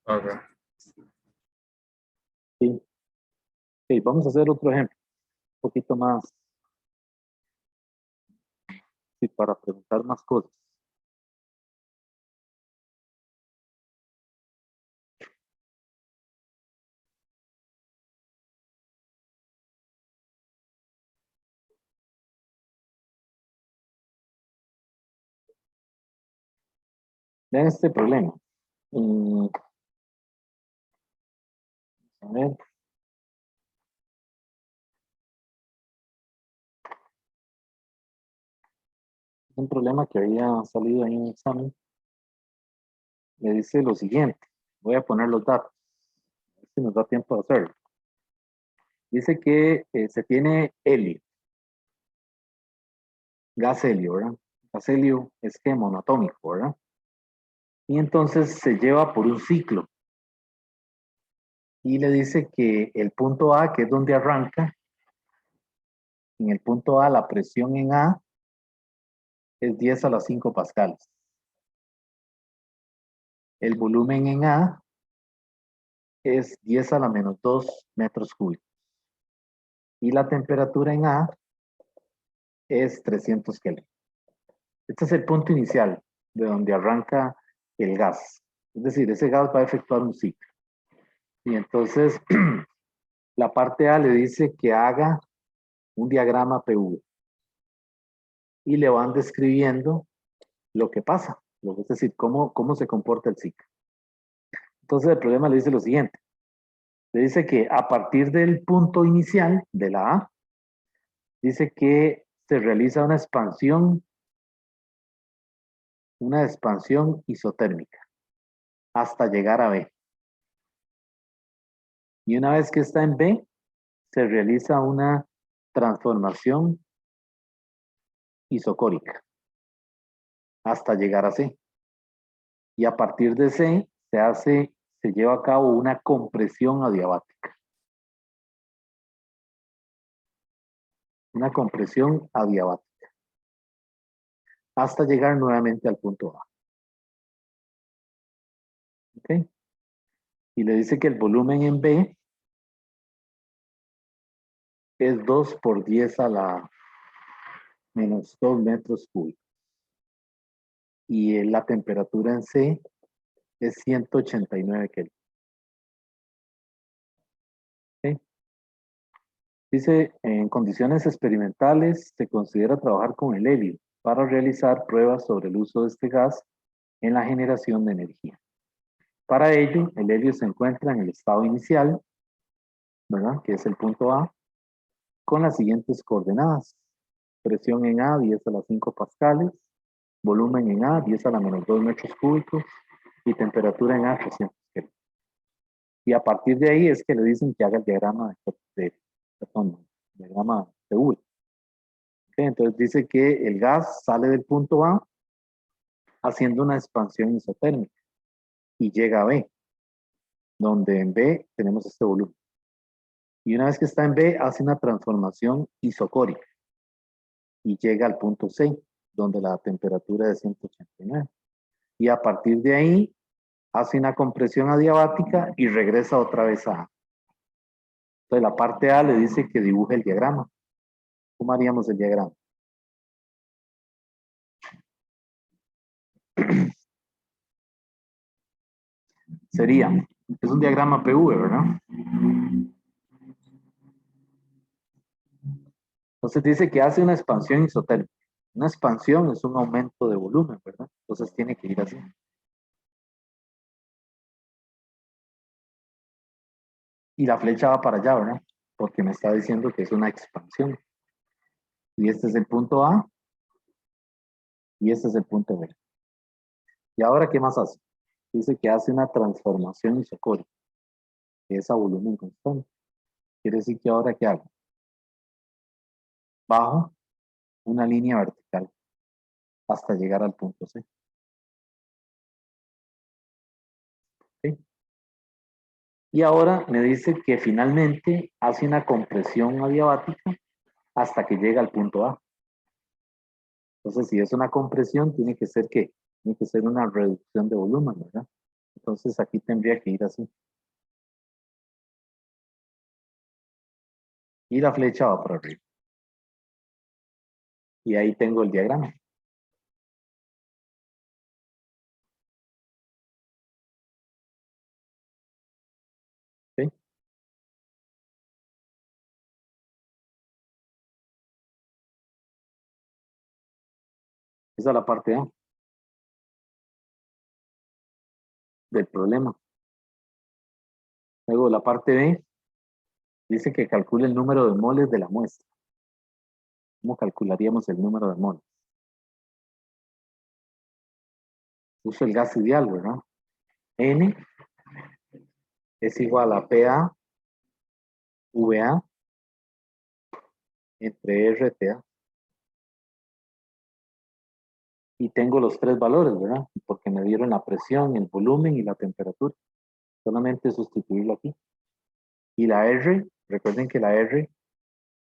Speaker 2: Ok.
Speaker 1: sí. Ok, vamos a hacer otro ejemplo, un poquito más, sí, para preguntar más cosas. Vean este problema. A ver, un problema que había salido ahí en un examen. Le dice lo siguiente. Voy a poner los datos. A ver si nos da tiempo de hacerlo. Dice que se tiene helio, gas helio, ¿verdad? Gas helio es que monoatómico, ¿verdad? Y entonces se lleva por un ciclo. Y le dice que el punto A, que es donde arranca, en el punto A la presión en A es 10 a la 5 pascales. El volumen en A es 10 a la menos 2 metros cúbicos. Y la temperatura en A es 300 Kelvin. Este es el punto inicial de donde arranca el gas. Es decir, ese gas va a efectuar un ciclo. Y entonces la parte A le dice que haga un diagrama PV y le van describiendo lo que pasa, es decir, cómo se comporta el ciclo. Entonces el problema le dice lo siguiente. Le dice que a partir del punto inicial de la A, dice que se realiza una expansión isotérmica hasta llegar a B. Y una vez que está en B, se realiza una transformación isocórica hasta llegar a C. Y a partir de C se lleva a cabo una compresión adiabática. Una compresión adiabática. Hasta llegar nuevamente al punto A. ¿Ok? Y le dice que el volumen en B es 2 por 10 a la menos 2 metros cúbicos. Y la temperatura en C es 189 Kelvin. ¿Ok? Dice, en condiciones experimentales se considera trabajar con el helio para realizar pruebas sobre el uso de este gas en la generación de energía. Para ello, el helio se encuentra en el estado inicial, ¿verdad? Que es el punto A, con las siguientes coordenadas. Presión en A, 10 a la 5 pascales. Volumen en A, 10 a la menos 2 metros cúbicos. Y temperatura en A, 300 Kelvin. Y a partir de ahí es que le dicen que haga el diagrama diagrama de V. Okay, entonces dice que el gas sale del punto A haciendo una expansión isotérmica y llega a B, donde en B tenemos este volumen. Y una vez que está en B, hace una transformación isocórica y llega al punto C, donde la temperatura es 189. Y a partir de ahí, hace una compresión adiabática y regresa otra vez a A. Entonces, la parte A le dice que dibuje el diagrama. ¿Cómo haríamos el diagrama? Sería, es un diagrama PV, ¿verdad? Entonces dice que hace una expansión isotérmica. Una expansión es un aumento de volumen, ¿verdad? Entonces tiene que ir así. Y la flecha va para allá, ¿verdad? Porque me está diciendo que es una expansión. Y este es el punto A y este es el punto B. ¿Y ahora qué más hace? Dice que hace una transformación isocórica, que es a volumen constante. Quiere decir que ahora ¿qué hago? Bajo una línea vertical hasta llegar al punto C. ¿Sí? Y ahora me dice que finalmente hace una compresión adiabática hasta que llega al punto A. Entonces, si es una compresión, tiene que ser ¿qué? Tiene que ser una reducción de volumen, ¿verdad? Entonces, aquí tendría que ir así. Y la flecha va para arriba. Y ahí tengo el diagrama. ¿Sí? Esa es la parte A del problema. Luego la parte B dice que calcule el número de moles de la muestra. ¿Cómo calcularíamos el número de moles? Uso el gas ideal, ¿verdad? N es igual a PA, VA, entre RTA. Y tengo los tres valores, ¿verdad? Porque me dieron la presión, el volumen y la temperatura. Solamente sustituirlo aquí. Y la R, recuerden que la R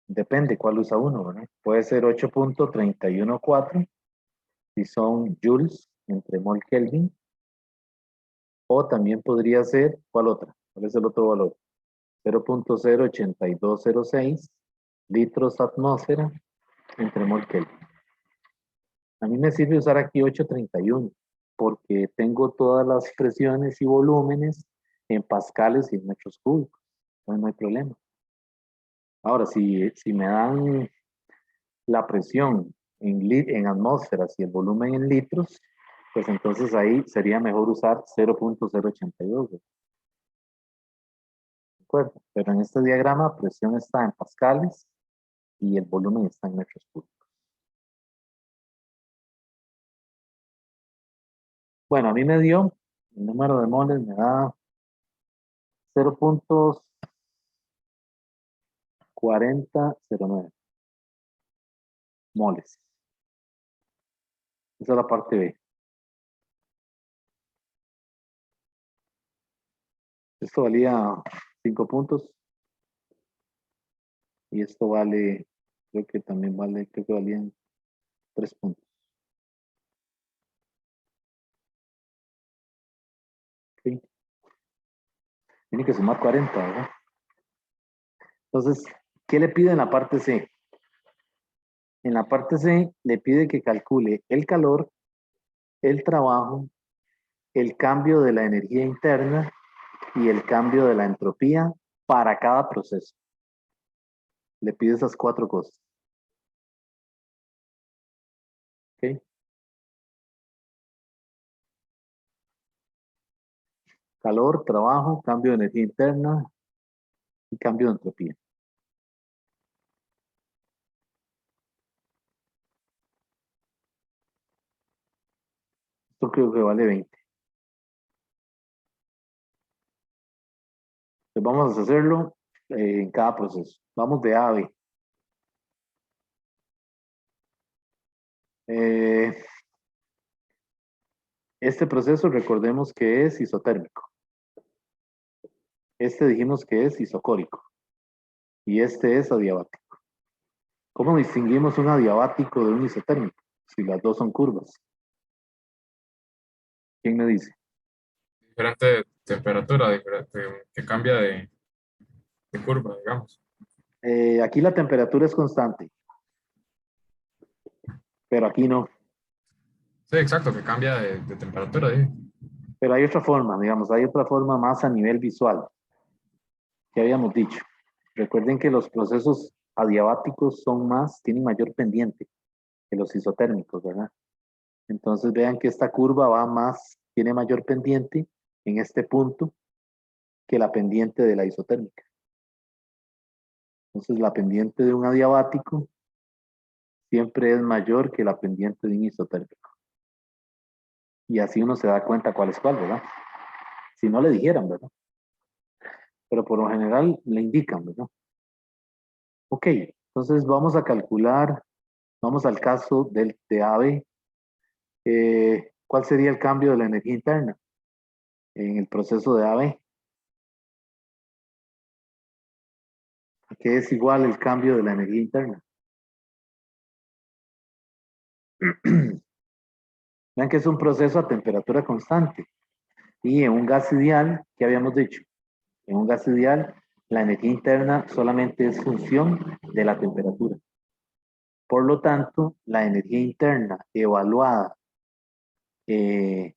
Speaker 1: depende cuál usa uno, ¿verdad? Puede ser 8.314 si son joules entre mol Kelvin. O también podría ser, ¿cuál otra? ¿Cuál es el otro valor? 0.08206 litros atmósfera entre mol Kelvin. A mí me sirve usar aquí 831 porque tengo todas las presiones y volúmenes en pascales y en metros cúbicos. Entonces no hay problema. Ahora, si me dan la presión en atmósferas y el volumen en litros, pues entonces ahí sería mejor usar 0.082. ¿De acuerdo? Pero en este diagrama, presión está en pascales y el volumen está en metros cúbicos. Bueno, a mí me dio, el número de moles me da 0.4009 moles. Esa es la parte B. Esto valía 5 puntos. Y esto vale, creo que también vale, creo que valían 3 puntos. ¿Sí? Tiene que sumar 40, ¿verdad? Entonces, ¿qué le pide en la parte C? En la parte C le pide que calcule el calor, el trabajo, el cambio de la energía interna y el cambio de la entropía para cada proceso. Le pide esas 4 cosas. ¿Ok? Calor, trabajo, cambio de energía interna y cambio de entropía. Esto creo que vale 20. Entonces vamos a hacerlo en cada proceso. Vamos de A a B. Este proceso recordemos que es isotérmico. Este dijimos que es isocórico. Y este es adiabático. ¿Cómo distinguimos un adiabático de un isotérmico? Si las dos son curvas. ¿Quién me dice?
Speaker 2: Diferente temperatura, que cambia de curva, digamos.
Speaker 1: Aquí la temperatura es constante. Pero aquí no.
Speaker 2: Sí, exacto, que cambia de temperatura. ¿Sí?
Speaker 1: Pero hay otra forma, digamos, hay otra forma más a nivel visual. Que habíamos dicho. Recuerden que los procesos adiabáticos tienen mayor pendiente que los isotérmicos, ¿verdad? Entonces vean que esta curva tiene mayor pendiente en este punto que la pendiente de la isotérmica. Entonces la pendiente de un adiabático siempre es mayor que la pendiente de un isotérmico. Y así uno se da cuenta cuál es cuál, ¿verdad? Si no le dijeran, ¿verdad? Pero por lo general le indican, ¿verdad? Ok, entonces vamos a calcular, vamos al caso de AB. ¿Cuál sería el cambio de la energía interna en el proceso de AB? ¿A qué es igual el cambio de la energía interna? Vean que es un proceso a temperatura constante. Y en un gas ideal, ¿qué habíamos dicho? En un gas ideal, la energía interna solamente es función de la temperatura. Por lo tanto, la energía interna evaluada en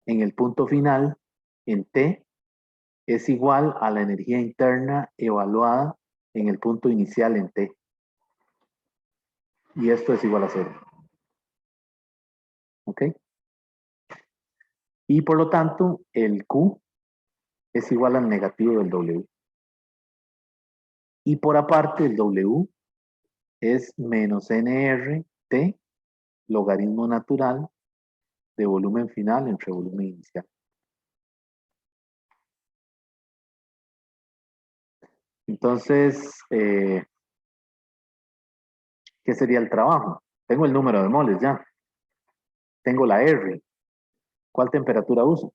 Speaker 1: el punto final, en T, es igual a la energía interna evaluada en el punto inicial en T. Y esto es igual a 0. ¿Ok? Y por lo tanto, el Q es igual al negativo del W. Y por aparte, el W es menos NRT, logaritmo natural de volumen final entre volumen inicial. Entonces, ¿qué sería el trabajo? Tengo el número de moles ya. Tengo la R. ¿Cuál temperatura uso?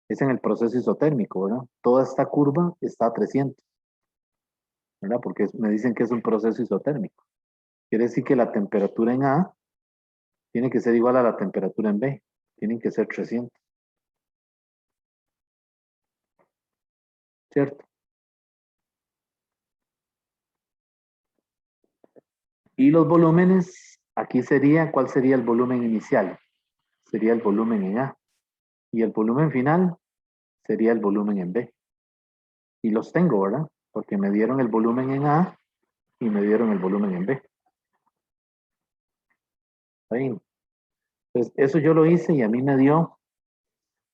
Speaker 1: Es en el proceso isotérmico, ¿verdad? Toda esta curva está a 300, ¿verdad? Porque me dicen que es un proceso isotérmico. Quiere decir que la temperatura en A tiene que ser igual a la temperatura en B. Tienen que ser 300. ¿Cierto? Y los volúmenes, aquí sería, ¿cuál sería el volumen inicial? Sería el volumen en A. Y el volumen final sería el volumen en B. Y los tengo, ¿verdad? Porque me dieron el volumen en A y me dieron el volumen en B. Ahí. Entonces, eso yo lo hice y a mí me dio,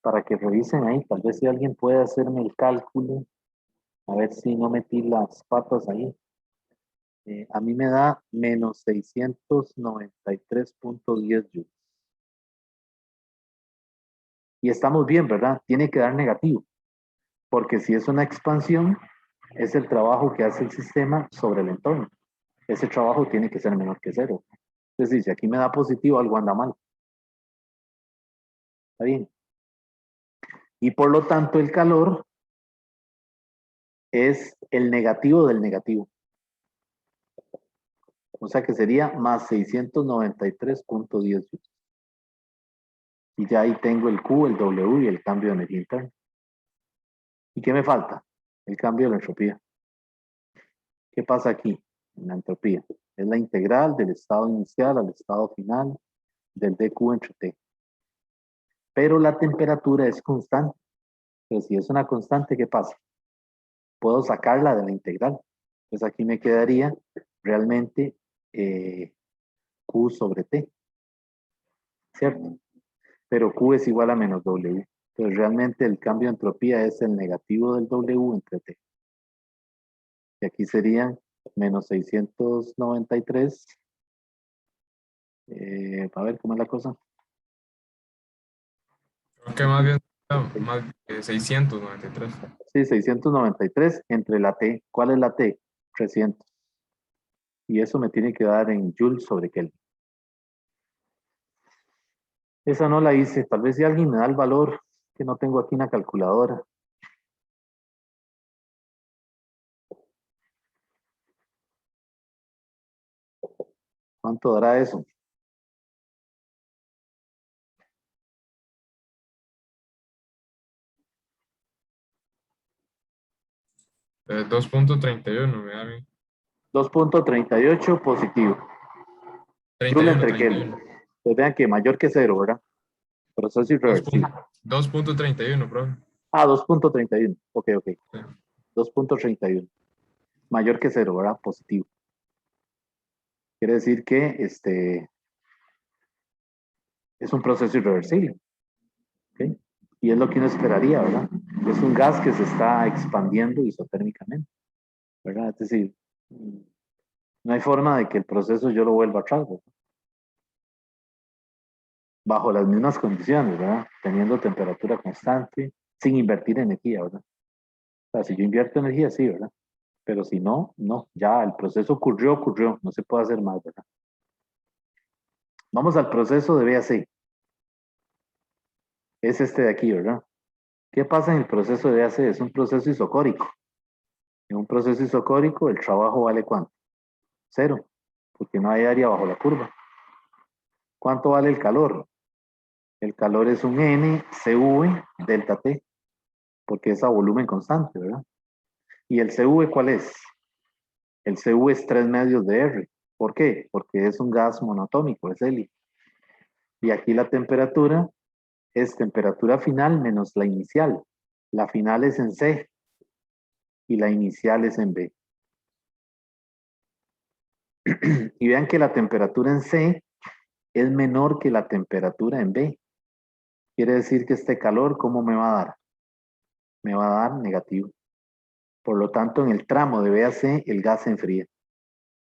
Speaker 1: para que revisen ahí, tal vez si alguien puede hacerme el cálculo, a ver si no metí las patas ahí. A mí me da menos 693.10 joules. Y estamos bien, ¿verdad? Tiene que dar negativo, porque si es una expansión, es el trabajo que hace el sistema sobre el entorno. Ese trabajo tiene que ser menor que 0. Es decir, si aquí me da positivo, algo anda mal. ¿Está bien? Y por lo tanto, el calor es el negativo del negativo. O sea que sería más 693.10 joules. Y ya ahí tengo el Q, el W y el cambio de energía interna. ¿Y qué me falta? El cambio de la entropía. ¿Qué pasa aquí en la entropía? Es la integral del estado inicial al estado final del dQ entre T. Pero la temperatura es constante. Pero si es una constante, ¿qué pasa? Puedo sacarla de la integral. Entonces aquí me quedaría realmente Q sobre T. ¿Cierto? Pero Q es igual a menos W. Entonces realmente el cambio de entropía es el negativo del W entre T. Y aquí serían menos 693. A ver cómo es la cosa.
Speaker 2: Creo que más bien más 693.
Speaker 1: Sí, 693 entre la T. ¿Cuál es la T? 300. Y eso me tiene que dar en joules sobre Kelvin. Esa no la hice. Tal vez si alguien me da el valor, que no tengo aquí una calculadora. ¿Cuánto dará eso?
Speaker 2: De 2.31, me da a mí.
Speaker 1: 2.38 positivo. Joule
Speaker 2: 31,
Speaker 1: entre Kelvin.
Speaker 2: 31.
Speaker 1: Pues vean que mayor que 0, ¿verdad? Proceso irreversible.
Speaker 2: 2.31, profe.
Speaker 1: Ah, 2.31. Ok.
Speaker 2: Sí.
Speaker 1: 2.31. Mayor que 0, ¿verdad? Positivo. Quiere decir que es un proceso irreversible. ¿Ok? Y es lo que uno esperaría, ¿verdad? Es un gas que se está expandiendo isotérmicamente, ¿verdad? Es decir, no hay forma de que el proceso yo lo vuelva atrás, ¿verdad? Bajo las mismas condiciones, ¿verdad? Teniendo temperatura constante, sin invertir energía, ¿verdad? O sea, si yo invierto energía, sí, ¿verdad? Pero si no, no, ya el proceso ocurrió, no se puede hacer más, ¿verdad? Vamos al proceso de BAC. Es este de aquí, ¿verdad? ¿Qué pasa en el proceso de BAC? Es un proceso isocórico. En un proceso isocórico, el trabajo vale ¿cuánto? 0, porque no hay área bajo la curva. ¿Cuánto vale el calor? El calor es un N CV delta T, porque es a volumen constante, ¿verdad? ¿Y el CV cuál es? El CV es 3 medios de R. ¿Por qué? Porque es un gas monoatómico, es helio. Y aquí la temperatura es temperatura final menos la inicial. La final es en C y la inicial es en B. Y vean que la temperatura en C es menor que la temperatura en B. Quiere decir que este calor, ¿cómo me va a dar? Me va a dar negativo. Por lo tanto, en el tramo de B a C, el gas se enfría,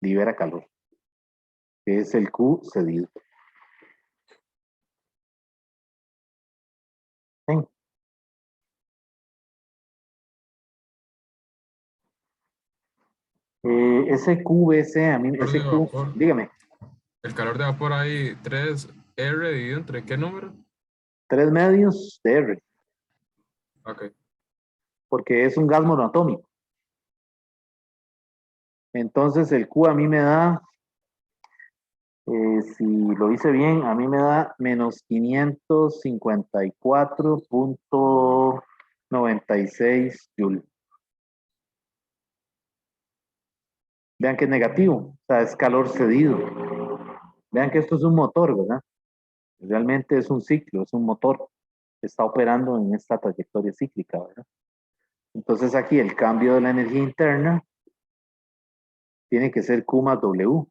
Speaker 1: libera calor, que es el Q cedido. ¿Sí? Ese QVC, a mí,
Speaker 2: Calor
Speaker 1: ese
Speaker 2: de
Speaker 1: Q,
Speaker 2: vapor.
Speaker 1: dígame,
Speaker 2: El calor de vapor hay 3R dividido entre qué número?
Speaker 1: 3 medios de R,
Speaker 2: Ok.
Speaker 1: porque es un gas monoatómico. Entonces el Q a mí me da, si lo hice bien, a mí me da menos 554.96 joules. Vean que es negativo, o sea, es calor cedido. Vean que esto es un motor, ¿verdad? Realmente es un ciclo, es un motor que está operando en esta trayectoria cíclica, ¿verdad? Entonces aquí el cambio de la energía interna tiene que ser Q más W,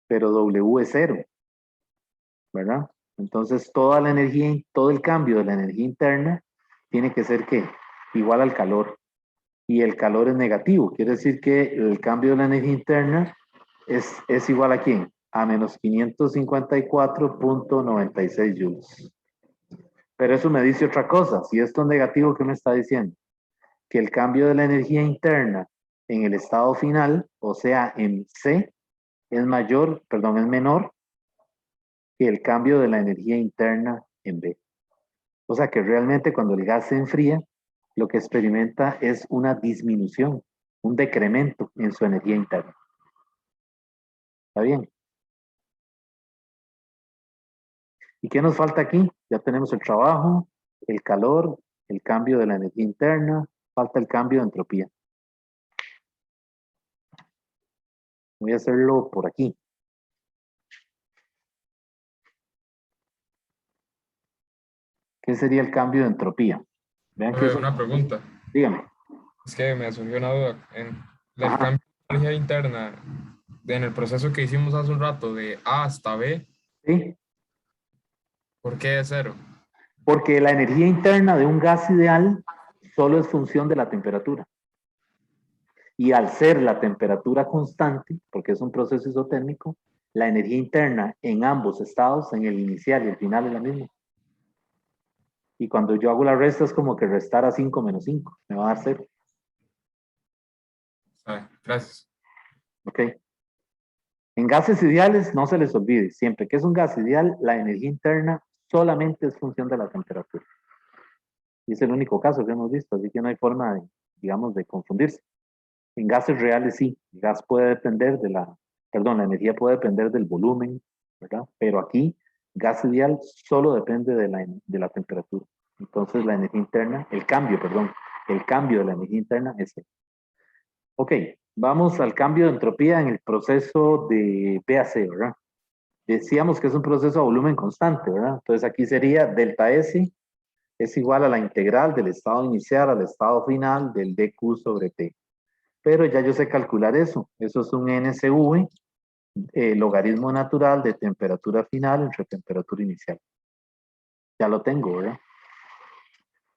Speaker 1: pero W es cero, ¿verdad? Entonces toda la energía, todo el cambio de la energía interna tiene que ser ¿qué? Igual al calor. Y el calor es negativo, quiere decir que el cambio de la energía interna es igual a ¿quién? A menos 554.96 joules. Pero eso me dice otra cosa. Si esto es negativo, ¿qué me está diciendo? Que el cambio de la energía interna en el estado final, o sea, en C, es mayor, perdón, es menor que el cambio de la energía interna en B. O sea que realmente cuando el gas se enfría, lo que experimenta es una disminución, un decremento en su energía interna. ¿Está bien? ¿Y qué nos falta aquí? Ya tenemos el trabajo, el calor, el cambio de la energía interna, falta el cambio de entropía. Voy a hacerlo por aquí. ¿Qué sería el cambio de entropía? Vean que eso,
Speaker 2: Una pregunta.
Speaker 1: dígame.
Speaker 2: Es que me surgió una duda. En el
Speaker 1: Ajá.
Speaker 2: cambio de energía interna, en el proceso que hicimos hace un rato, de A hasta B,
Speaker 1: ¿Sí?
Speaker 2: ¿por qué es cero?
Speaker 1: Porque la energía interna de un gas ideal solo es función de la temperatura. Y al ser la temperatura constante, porque es un proceso isotérmico, la energía interna en ambos estados, en el inicial y el final, es la misma. Y cuando yo hago la resta es como que restar a 5 menos 5, me va a dar 0.
Speaker 2: Gracias.
Speaker 1: ¿Ok? En gases ideales, no se les olvide, siempre que es un gas ideal, la energía interna solamente es función de la temperatura. Y es el único caso que hemos visto, así que no hay forma de, digamos, de confundirse. En gases reales sí, el gas puede depender de la energía puede depender del volumen, ¿verdad? Pero aquí, gas ideal solo depende de la temperatura. Entonces la energía interna, el cambio de la energía interna es cero. Ok, vamos al cambio de entropía en el proceso de PAC, ¿verdad? Decíamos que es un proceso a volumen constante, ¿verdad? Entonces aquí sería delta S es igual a la integral del estado inicial al estado final del dQ sobre T. Pero ya yo sé calcular eso. Eso es un NCV, logaritmo natural de temperatura final entre temperatura inicial. Ya lo tengo, ¿verdad?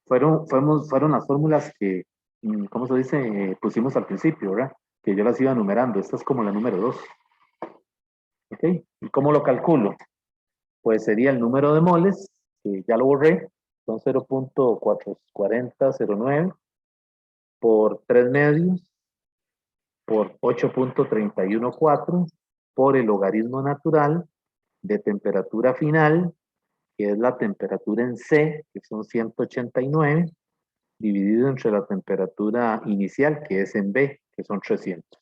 Speaker 1: Fueron las fórmulas que, ¿cómo se dice? Pusimos al principio, ¿verdad? Que yo las iba enumerando. Esta es como la número 2. ¿Ok? ¿Y cómo lo calculo? Pues sería el número de moles, que ya lo borré, son 0.44009 por 3 medios por 8.314 por el logaritmo natural de temperatura final, que es la temperatura en C, que son 189, dividido entre la temperatura inicial, que es en B, que son 300.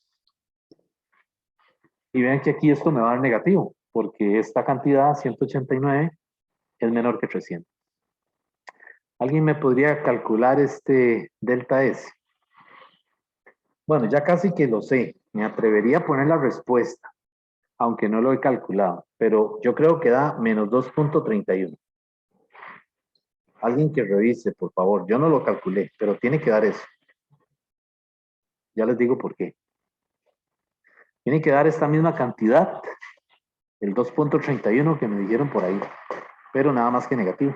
Speaker 1: Y vean que aquí esto me va a dar negativo, porque esta cantidad, 189, es menor que 300. ¿Alguien me podría calcular este delta S? Bueno, ya casi que lo sé. Me atrevería a poner la respuesta, aunque no lo he calculado, pero yo creo que da menos 2.31. Alguien que revise, por favor. Yo no lo calculé, pero tiene que dar eso. Ya les digo por qué. Tiene que dar esta misma cantidad, el 2.31 que me dijeron por ahí, pero nada más que negativo.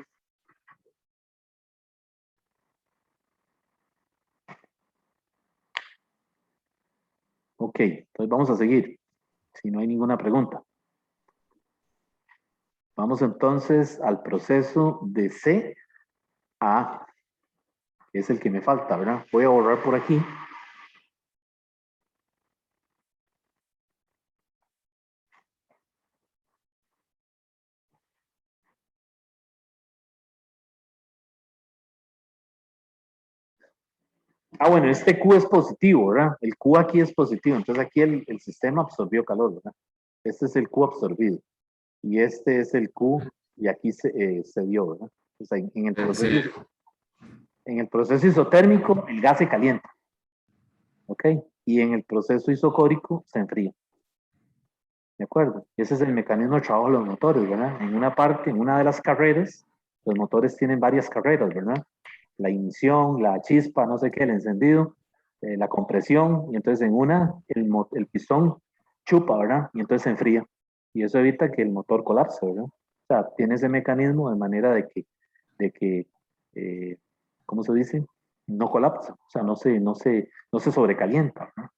Speaker 1: Ok, entonces vamos a seguir, si no hay ninguna pregunta. Vamos entonces al proceso de C a A, que es el que me falta, ¿verdad? Voy a borrar por aquí. Ah, bueno, este Q es positivo, ¿verdad? El Q aquí es positivo, entonces aquí el sistema absorbió calor, ¿verdad? Este es el Q absorbido. Y este es el Q, y aquí se dio, ¿verdad? O sea,
Speaker 2: Sí.
Speaker 1: en el proceso isotérmico, el gas se calienta, ¿ok? Y en el proceso isocórico se enfría. ¿De acuerdo? Ese es el mecanismo de trabajo de los motores, ¿verdad? En una parte, en una de las carreras, los motores tienen varias carreras, ¿verdad? La ignición, la chispa, no sé qué, el encendido, la compresión, y entonces en una el pistón chupa, ¿verdad? Y entonces se enfría. Y eso evita que el motor colapse, ¿verdad? O sea, tiene ese mecanismo de manera de que ¿cómo se dice? No colapsa, o sea, no se sobrecalienta, ¿no?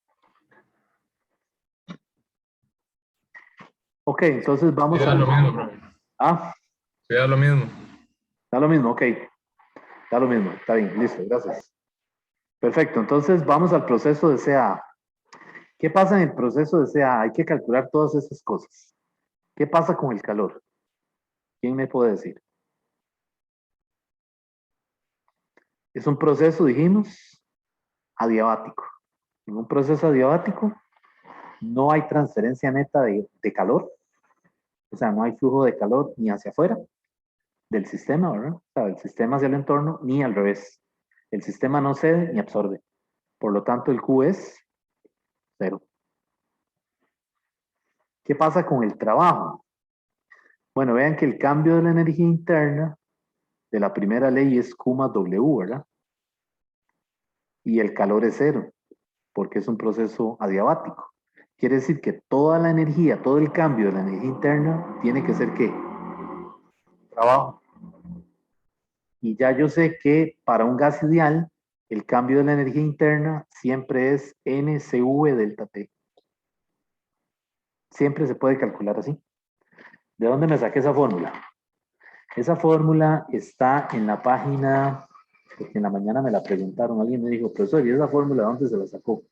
Speaker 1: Ok, entonces
Speaker 2: Sí,
Speaker 1: vamos
Speaker 2: da
Speaker 1: a...
Speaker 2: lo mismo, profe.
Speaker 1: Ah,
Speaker 2: Sí, da lo mismo.
Speaker 1: da lo mismo, ok. Da lo mismo, está bien, listo, gracias. Perfecto, entonces vamos al proceso de CA. ¿Qué pasa en el proceso de CA? Hay que calcular todas esas cosas. ¿Qué pasa con el calor? ¿Quién me puede decir? Es un proceso, dijimos, adiabático. En un proceso adiabático no hay transferencia neta de calor, o sea, no hay flujo de calor ni hacia afuera del sistema, ¿verdad? O sea, del sistema hacia el entorno, ni al revés. El sistema no cede ni absorbe. Por lo tanto, el Q es cero. ¿Qué pasa con el trabajo? Bueno, vean que el cambio de la energía interna de la primera ley es Q más W, ¿verdad? Y el calor es cero, porque es un proceso adiabático. Quiere decir que toda la energía, todo el cambio de la energía interna tiene que ser ¿qué? Trabajo. Y ya yo sé que para un gas ideal, el cambio de la energía interna siempre es NCV delta T. Siempre se puede calcular así. ¿De dónde me saqué esa fórmula? Esa fórmula está en la página, porque en la mañana me la preguntaron, alguien me dijo, profesor, ¿y esa fórmula dónde se la sacó?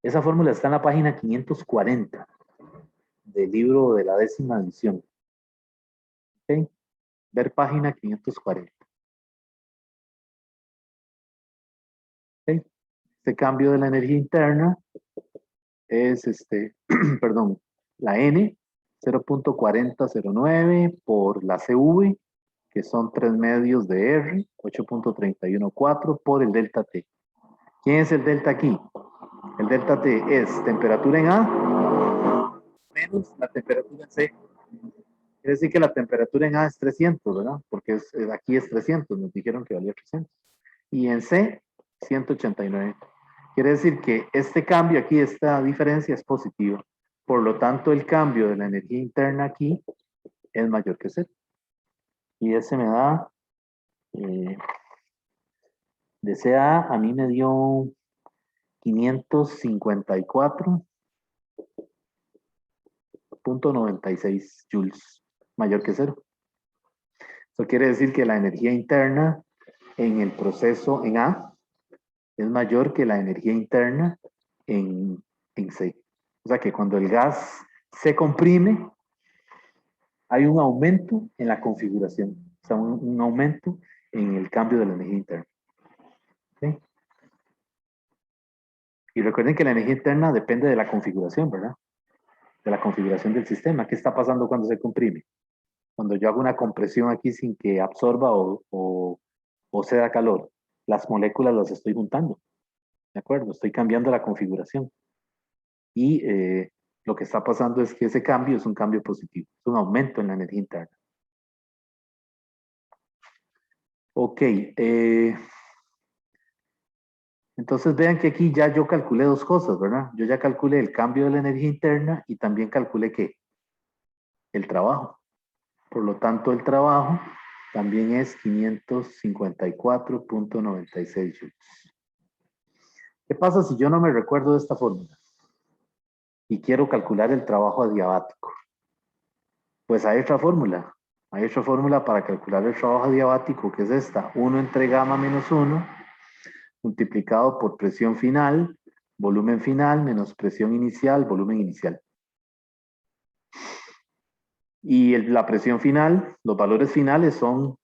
Speaker 1: Esa fórmula está en la página 540 del libro de la 10ª edición. ¿Okay? Ver página 540. ¿Okay? Este cambio de la energía interna es, perdón, la N, 0.4009 por la CV, que son 3 medios de R, 8.314 por el delta T. ¿Quién es el delta aquí? El delta T es temperatura en A menos la temperatura en C. Quiere decir que la temperatura en A es 300, ¿verdad? Porque aquí es 300, nos dijeron que valía 300. Y en C, 189. Quiere decir que este cambio aquí, esta diferencia es positiva. Por lo tanto, el cambio de la energía interna aquí es mayor que cero. Y ese me da, de CA a mí me dio 554.96 joules, mayor que cero. Eso quiere decir que la energía interna en el proceso en A es mayor que la energía interna en C. O sea que cuando el gas se comprime, hay un aumento en la configuración, o sea, un aumento en el cambio de la energía interna. ¿Okay? Y recuerden que la energía interna depende de la configuración, ¿verdad? de la configuración del sistema. ¿Qué está pasando cuando se comprime? Cuando yo hago una compresión aquí sin que absorba o se da calor, las moléculas las estoy juntando, ¿de acuerdo? Estoy cambiando la configuración. Y lo que está pasando es que ese cambio es un cambio positivo, es un aumento en la energía interna. Ok, entonces vean que aquí ya yo calculé dos cosas, ¿verdad? Yo ya calculé el cambio de la energía interna y también calculé ¿qué? El trabajo. Por lo tanto, el trabajo también es 554.96 joules. ¿Qué pasa si yo no me recuerdo de esta fórmula? Y quiero calcular el trabajo adiabático. Pues hay otra fórmula. Hay otra fórmula para calcular el trabajo adiabático, que es esta. 1 entre gamma menos 1, multiplicado por presión final, volumen final, menos presión inicial, volumen inicial. Y la presión final, los valores finales son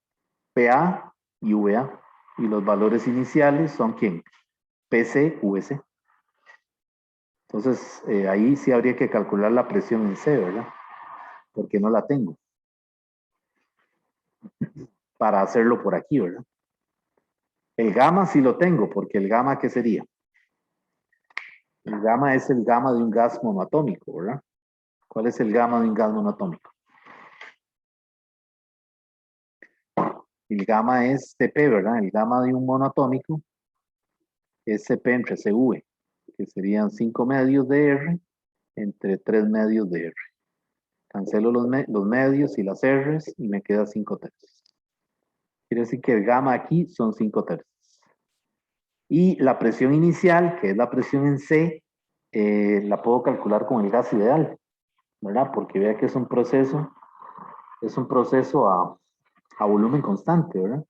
Speaker 1: PA y VA. Y los valores iniciales son ¿quién? PC, VC. Entonces, ahí sí habría que calcular la presión en C, ¿verdad? Porque no la tengo. Para hacerlo por aquí, ¿verdad? El gamma sí lo tengo, porque el gamma, ¿qué sería? El gamma es el gamma de un gas monoatómico, ¿verdad? ¿Cuál es el gamma de un gas monoatómico? El gamma es CP, ¿verdad? El gamma de un monoatómico es CP entre CV, que serían 5 medios de R entre 3 medios de R. Cancelo los medios y las R's y me queda 5 tercios. Quiere decir que el gamma aquí son 5 tercios. Y la presión inicial, que es la presión en C, la puedo calcular con el gas ideal, ¿verdad? Porque vea que es un proceso a volumen constante, ¿verdad?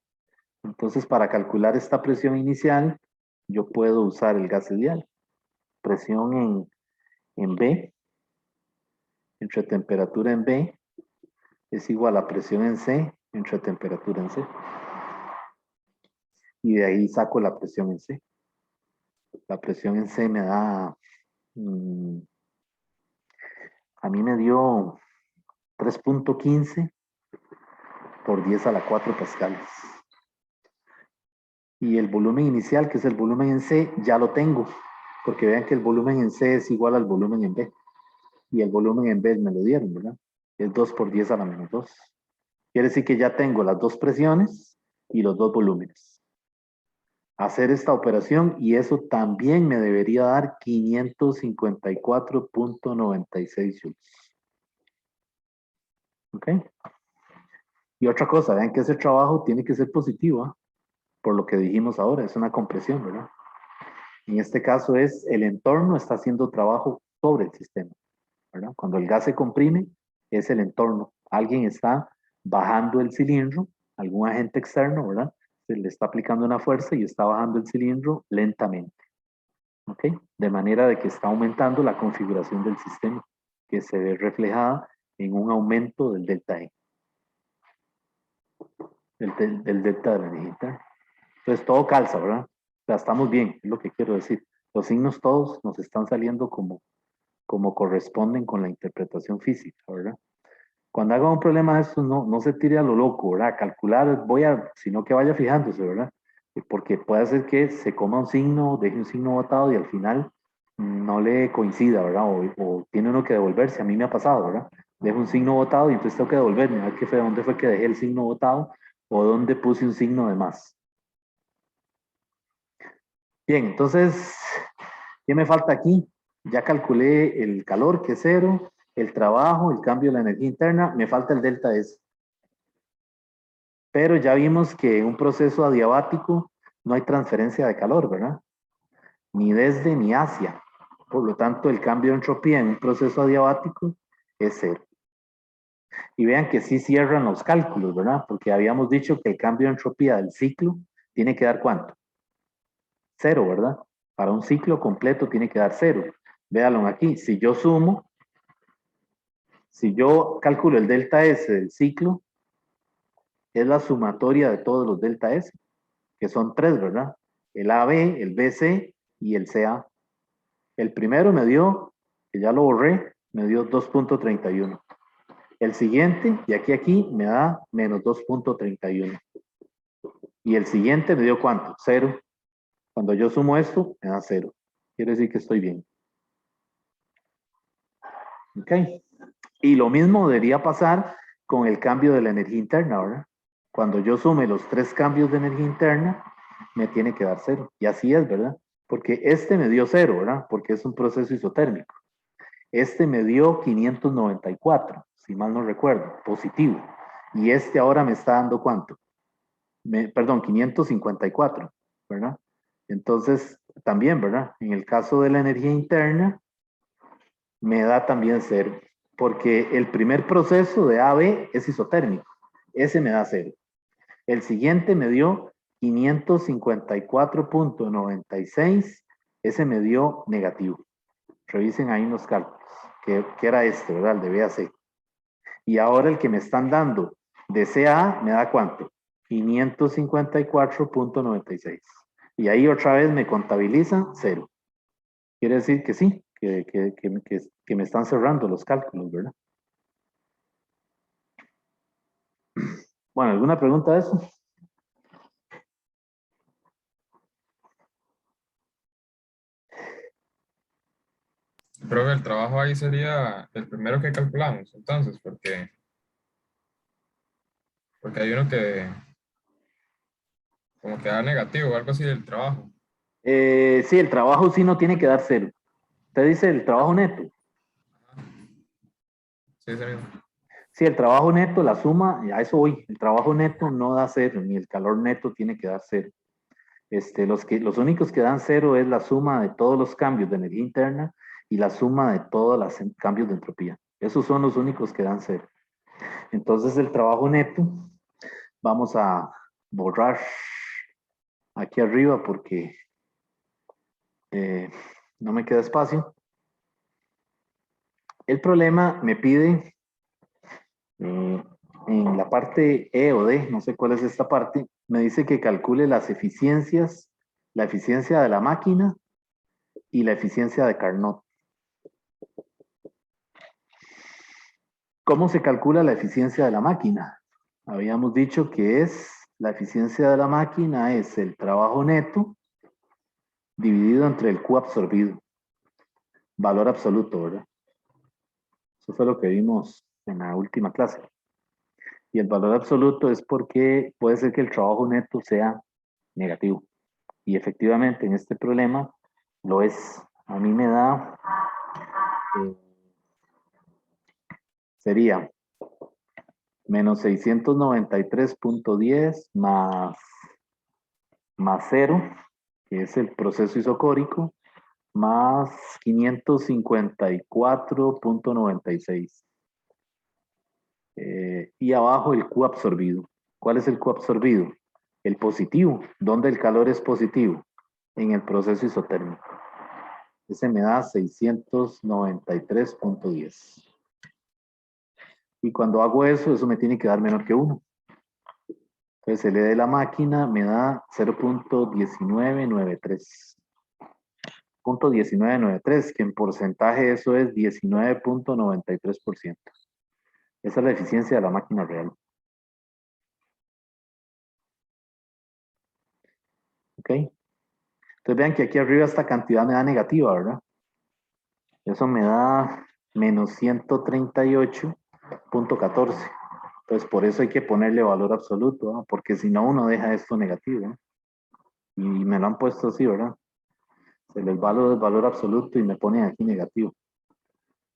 Speaker 1: Entonces, para calcular esta presión inicial, yo puedo usar el gas ideal. Presión en B, entre temperatura en B, es igual a presión en C, entre temperatura en C. Y de ahí saco la presión en C. La presión en C me da, a mí me dio 3.15 por 10 a la 4 pascales. Y el volumen inicial, que es el volumen en C, ya lo tengo, porque vean que el volumen en C es igual al volumen en B. Y el volumen en B me lo dieron, ¿verdad? Es 2 por 10 a la menos 2. Quiere decir que ya tengo las dos presiones y los dos volúmenes. Hacer esta operación y eso también me debería dar 554.96 joules. ¿Ok? Y otra cosa, vean que ese trabajo tiene que ser positivo, ¿eh? Por lo que dijimos ahora, es una compresión, ¿verdad? En este caso es el entorno está haciendo trabajo sobre el sistema, ¿verdad? Cuando el gas se comprime, es el entorno. Alguien está bajando el cilindro, algún agente externo, ¿verdad? Se le está aplicando una fuerza y está bajando el cilindro lentamente, ¿ok? De manera de que está aumentando la configuración del sistema, que se ve reflejada en un aumento del delta E, del delta de la energía interna. Entonces todo calza, ¿verdad? O sea, estamos bien, es lo que quiero decir. Los signos todos nos están saliendo como corresponden con la interpretación física, ¿verdad? Cuando haga un problema de estos, no se tire a lo loco, ¿verdad? Calcular, sino que vaya fijándose, ¿verdad? Porque puede ser que se coma un signo, deje un signo botado y al final no le coincida, ¿verdad? O tiene uno que devolverse, a mí me ha pasado, ¿verdad? Dejo un signo botado y entonces tengo que devolverme, a ver qué fue, dónde fue que dejé el signo botado o dónde puse un signo de más. Bien, entonces, ¿qué me falta aquí? Ya calculé el calor, que es 0, el trabajo, el cambio de la energía interna, me falta el delta S. Pero ya vimos que en un proceso adiabático no hay transferencia de calor, ¿verdad? Ni desde ni hacia. Por lo tanto, el cambio de entropía en un proceso adiabático es 0. Y vean que sí cierran los cálculos, ¿verdad? Porque habíamos dicho que el cambio de entropía del ciclo tiene que dar ¿cuánto? 0, ¿verdad? Para un ciclo completo tiene que dar 0. Véanlo aquí, si yo sumo, si yo calculo el delta S del ciclo, es la sumatoria de todos los delta S, que son 3, ¿verdad? El AB, el BC y el CA. El primero me dio, que ya lo borré, me dio 2.31. El siguiente, de aquí a aquí, me da menos 2.31. Y el siguiente me dio ¿cuánto? 0. Cuando yo sumo esto, me da 0. Quiere decir que estoy bien. ¿Ok? Y lo mismo debería pasar con el cambio de la energía interna, ¿verdad? Cuando yo sume los 3 cambios de energía interna, me tiene que dar 0. Y así es, ¿verdad? Porque este me dio 0, ¿verdad? Porque es un proceso isotérmico. Este me dio 594, si mal no recuerdo, positivo. Y este ahora me está dando ¿cuánto? Perdón, 554, ¿verdad? Entonces, también, ¿verdad? En el caso de la energía interna, me da también 0, porque el primer proceso de AB es isotérmico. Ese me da 0. El siguiente me dio 554.96, ese me dio negativo. Revisen ahí los cálculos, que era este, ¿verdad? El de BAC. Y ahora el que me están dando de CA me da ¿cuánto? 554.96. Y ahí otra vez me contabiliza 0. Quiere decir que sí, que me están cerrando los cálculos, ¿verdad? Bueno, ¿alguna pregunta de eso?
Speaker 2: Creo que el trabajo ahí sería el primero que calculamos, entonces, porque hay uno que como que da negativo o algo así del trabajo.
Speaker 1: Sí, el trabajo sí no tiene que dar 0. Usted dice el trabajo neto.
Speaker 2: Sí, ese mismo.
Speaker 1: Sí, el trabajo neto, la suma, a eso voy. El trabajo neto no da 0, ni el calor neto tiene que dar 0. Los únicos que dan 0 es la suma de todos los cambios de energía interna y la suma de todos los cambios de entropía. Esos son los únicos que dan 0. Entonces el trabajo neto, vamos a borrar aquí arriba porque no me queda espacio. El problema me pide en la parte E o D, no sé cuál es esta parte, me dice que calcule las eficiencias, la eficiencia de la máquina y la eficiencia de Carnot. ¿Cómo se calcula la eficiencia de la máquina? Habíamos dicho que la eficiencia de la máquina es el trabajo neto dividido entre el Q absorbido. Valor absoluto, ¿verdad? Eso fue lo que vimos en la última clase. Y el valor absoluto es porque puede ser que el trabajo neto sea negativo. Y efectivamente en este problema lo es. A mí me da, sería menos 693.10 más 0, que es el proceso isocórico, más 554.96. Y abajo el Q absorbido. ¿Cuál es el Q absorbido? El positivo. ¿Dónde el calor es positivo? En el proceso isotérmico. Ese me da 693.10. Y cuando hago eso me tiene que dar menor que 1. Entonces el E de la máquina me da 0.1993. 0.1993, que en porcentaje eso es 19.93%. Esa es la eficiencia de la máquina real. ¿Ok? Entonces vean que aquí arriba esta cantidad me da negativa, ¿verdad? Eso me da menos 138.14. Entonces por eso hay que ponerle valor absoluto, ¿no? Porque si no uno deja esto negativo, ¿no? Y me lo han puesto así, ¿verdad? Se les va el valor absoluto y me ponen aquí negativo.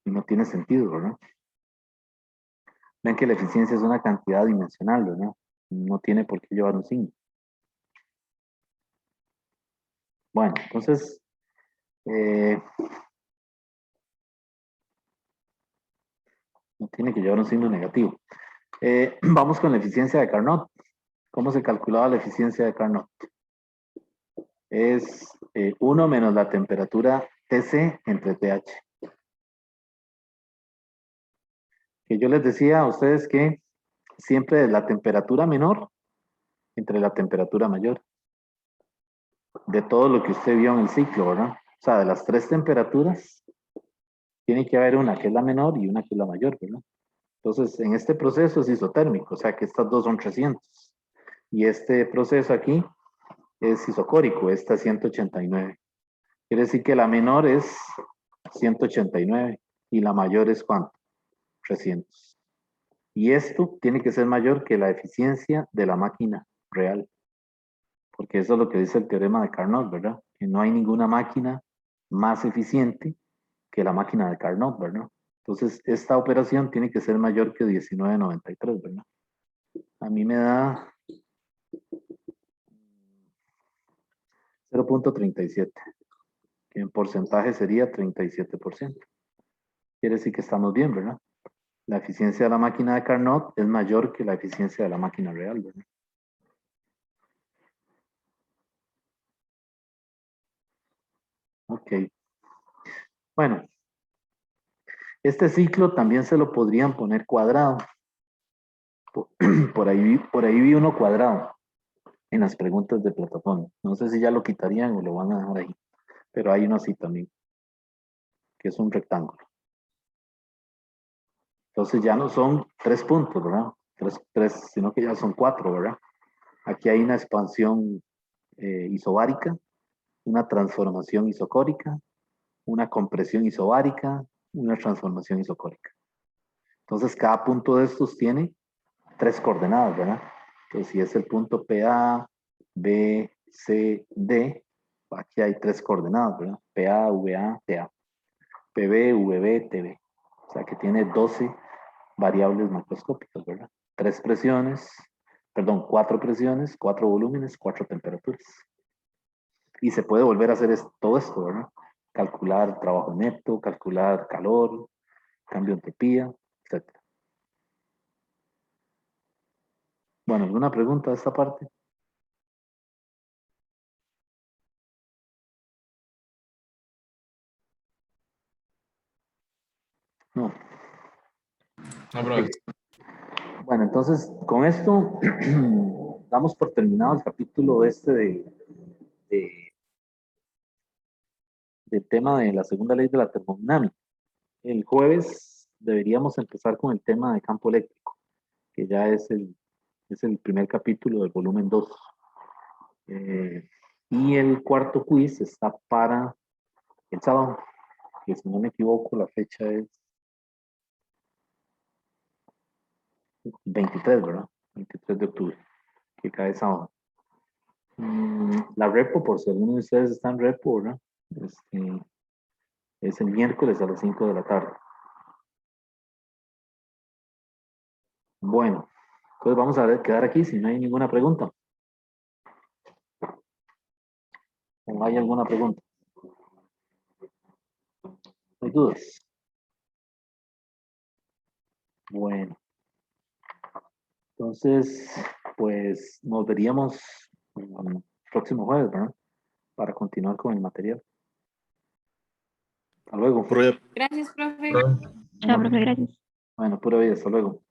Speaker 1: Y no tiene sentido, ¿verdad? Ven que la eficiencia es una cantidad dimensional, ¿verdad? No tiene por qué llevar un signo. Bueno, entonces, no tiene que llevar un signo negativo. Vamos con la eficiencia de Carnot. ¿Cómo se calculaba la eficiencia de Carnot? Es 1 menos la temperatura TC entre TH. Que yo les decía a ustedes que siempre es la temperatura menor entre la temperatura mayor. De todo lo que usted vio en el ciclo, ¿verdad? O sea, de las 3 temperaturas, tiene que haber una que es la menor y una que es la mayor, ¿verdad? Entonces, en este proceso es isotérmico, o sea que estas dos son 300. Y este proceso aquí es isocórico, esta es 189. Quiere decir que la menor es 189 y la mayor es ¿cuánto? 300. Y esto tiene que ser mayor que la eficiencia de la máquina real. Porque eso es lo que dice el teorema de Carnot, ¿verdad? Que no hay ninguna máquina más eficiente que la máquina de Carnot, ¿verdad? Entonces, esta operación tiene que ser mayor que 1993, ¿verdad? A mí me da 0.37, que en porcentaje sería 37%. Quiere decir que estamos bien, ¿verdad? La eficiencia de la máquina de Carnot es mayor que la eficiencia de la máquina real, ¿verdad? Ok. Bueno, este ciclo también se lo podrían poner cuadrado. Por ahí vi uno cuadrado en las preguntas de plataforma. No sé si ya lo quitarían o lo van a dejar ahí, pero hay uno así también, que es un rectángulo. Entonces ya no son 3 puntos, ¿verdad? Sino que ya son 4, ¿verdad? Aquí hay una expansión isobárica, una transformación isocórica, una compresión isobárica, una transformación isocórica. Entonces cada punto de estos tiene 3 coordenadas, ¿verdad? Entonces si es el punto PA, B, C, D, aquí hay 3 coordenadas, ¿verdad? PA, VA, TA. PB, VB, TB. O sea que tiene 12 variables macroscópicas, ¿verdad? 4 presiones, 4 volúmenes, 4 temperaturas. Y se puede volver a hacer todo esto, ¿verdad? Calcular trabajo neto, calcular calor, cambio de entropía, etc. Bueno, ¿alguna pregunta de esta parte? No.
Speaker 2: No, profe.
Speaker 1: Bueno, entonces con esto damos por terminado el capítulo del tema de la segunda ley de la termodinámica. El jueves deberíamos empezar con el tema de campo eléctrico, que ya es el primer capítulo del volumen 2. Y el cuarto quiz está para el sábado, que si no me equivoco la fecha es 23, ¿verdad? 23 de octubre, que cae sábado. La repo, por si alguno de ustedes está en repo, ¿verdad? Es el miércoles a las 5 de la tarde. Bueno, entonces vamos a quedar aquí si no hay ninguna pregunta. ¿O hay alguna pregunta? ¿No hay dudas? Bueno, entonces, pues nos veríamos el próximo jueves, ¿verdad? Para continuar con el material. Hasta luego.
Speaker 3: Gracias, profe.
Speaker 2: Profe.
Speaker 4: Chao, profe, gracias.
Speaker 1: Bueno, pura vida, hasta luego.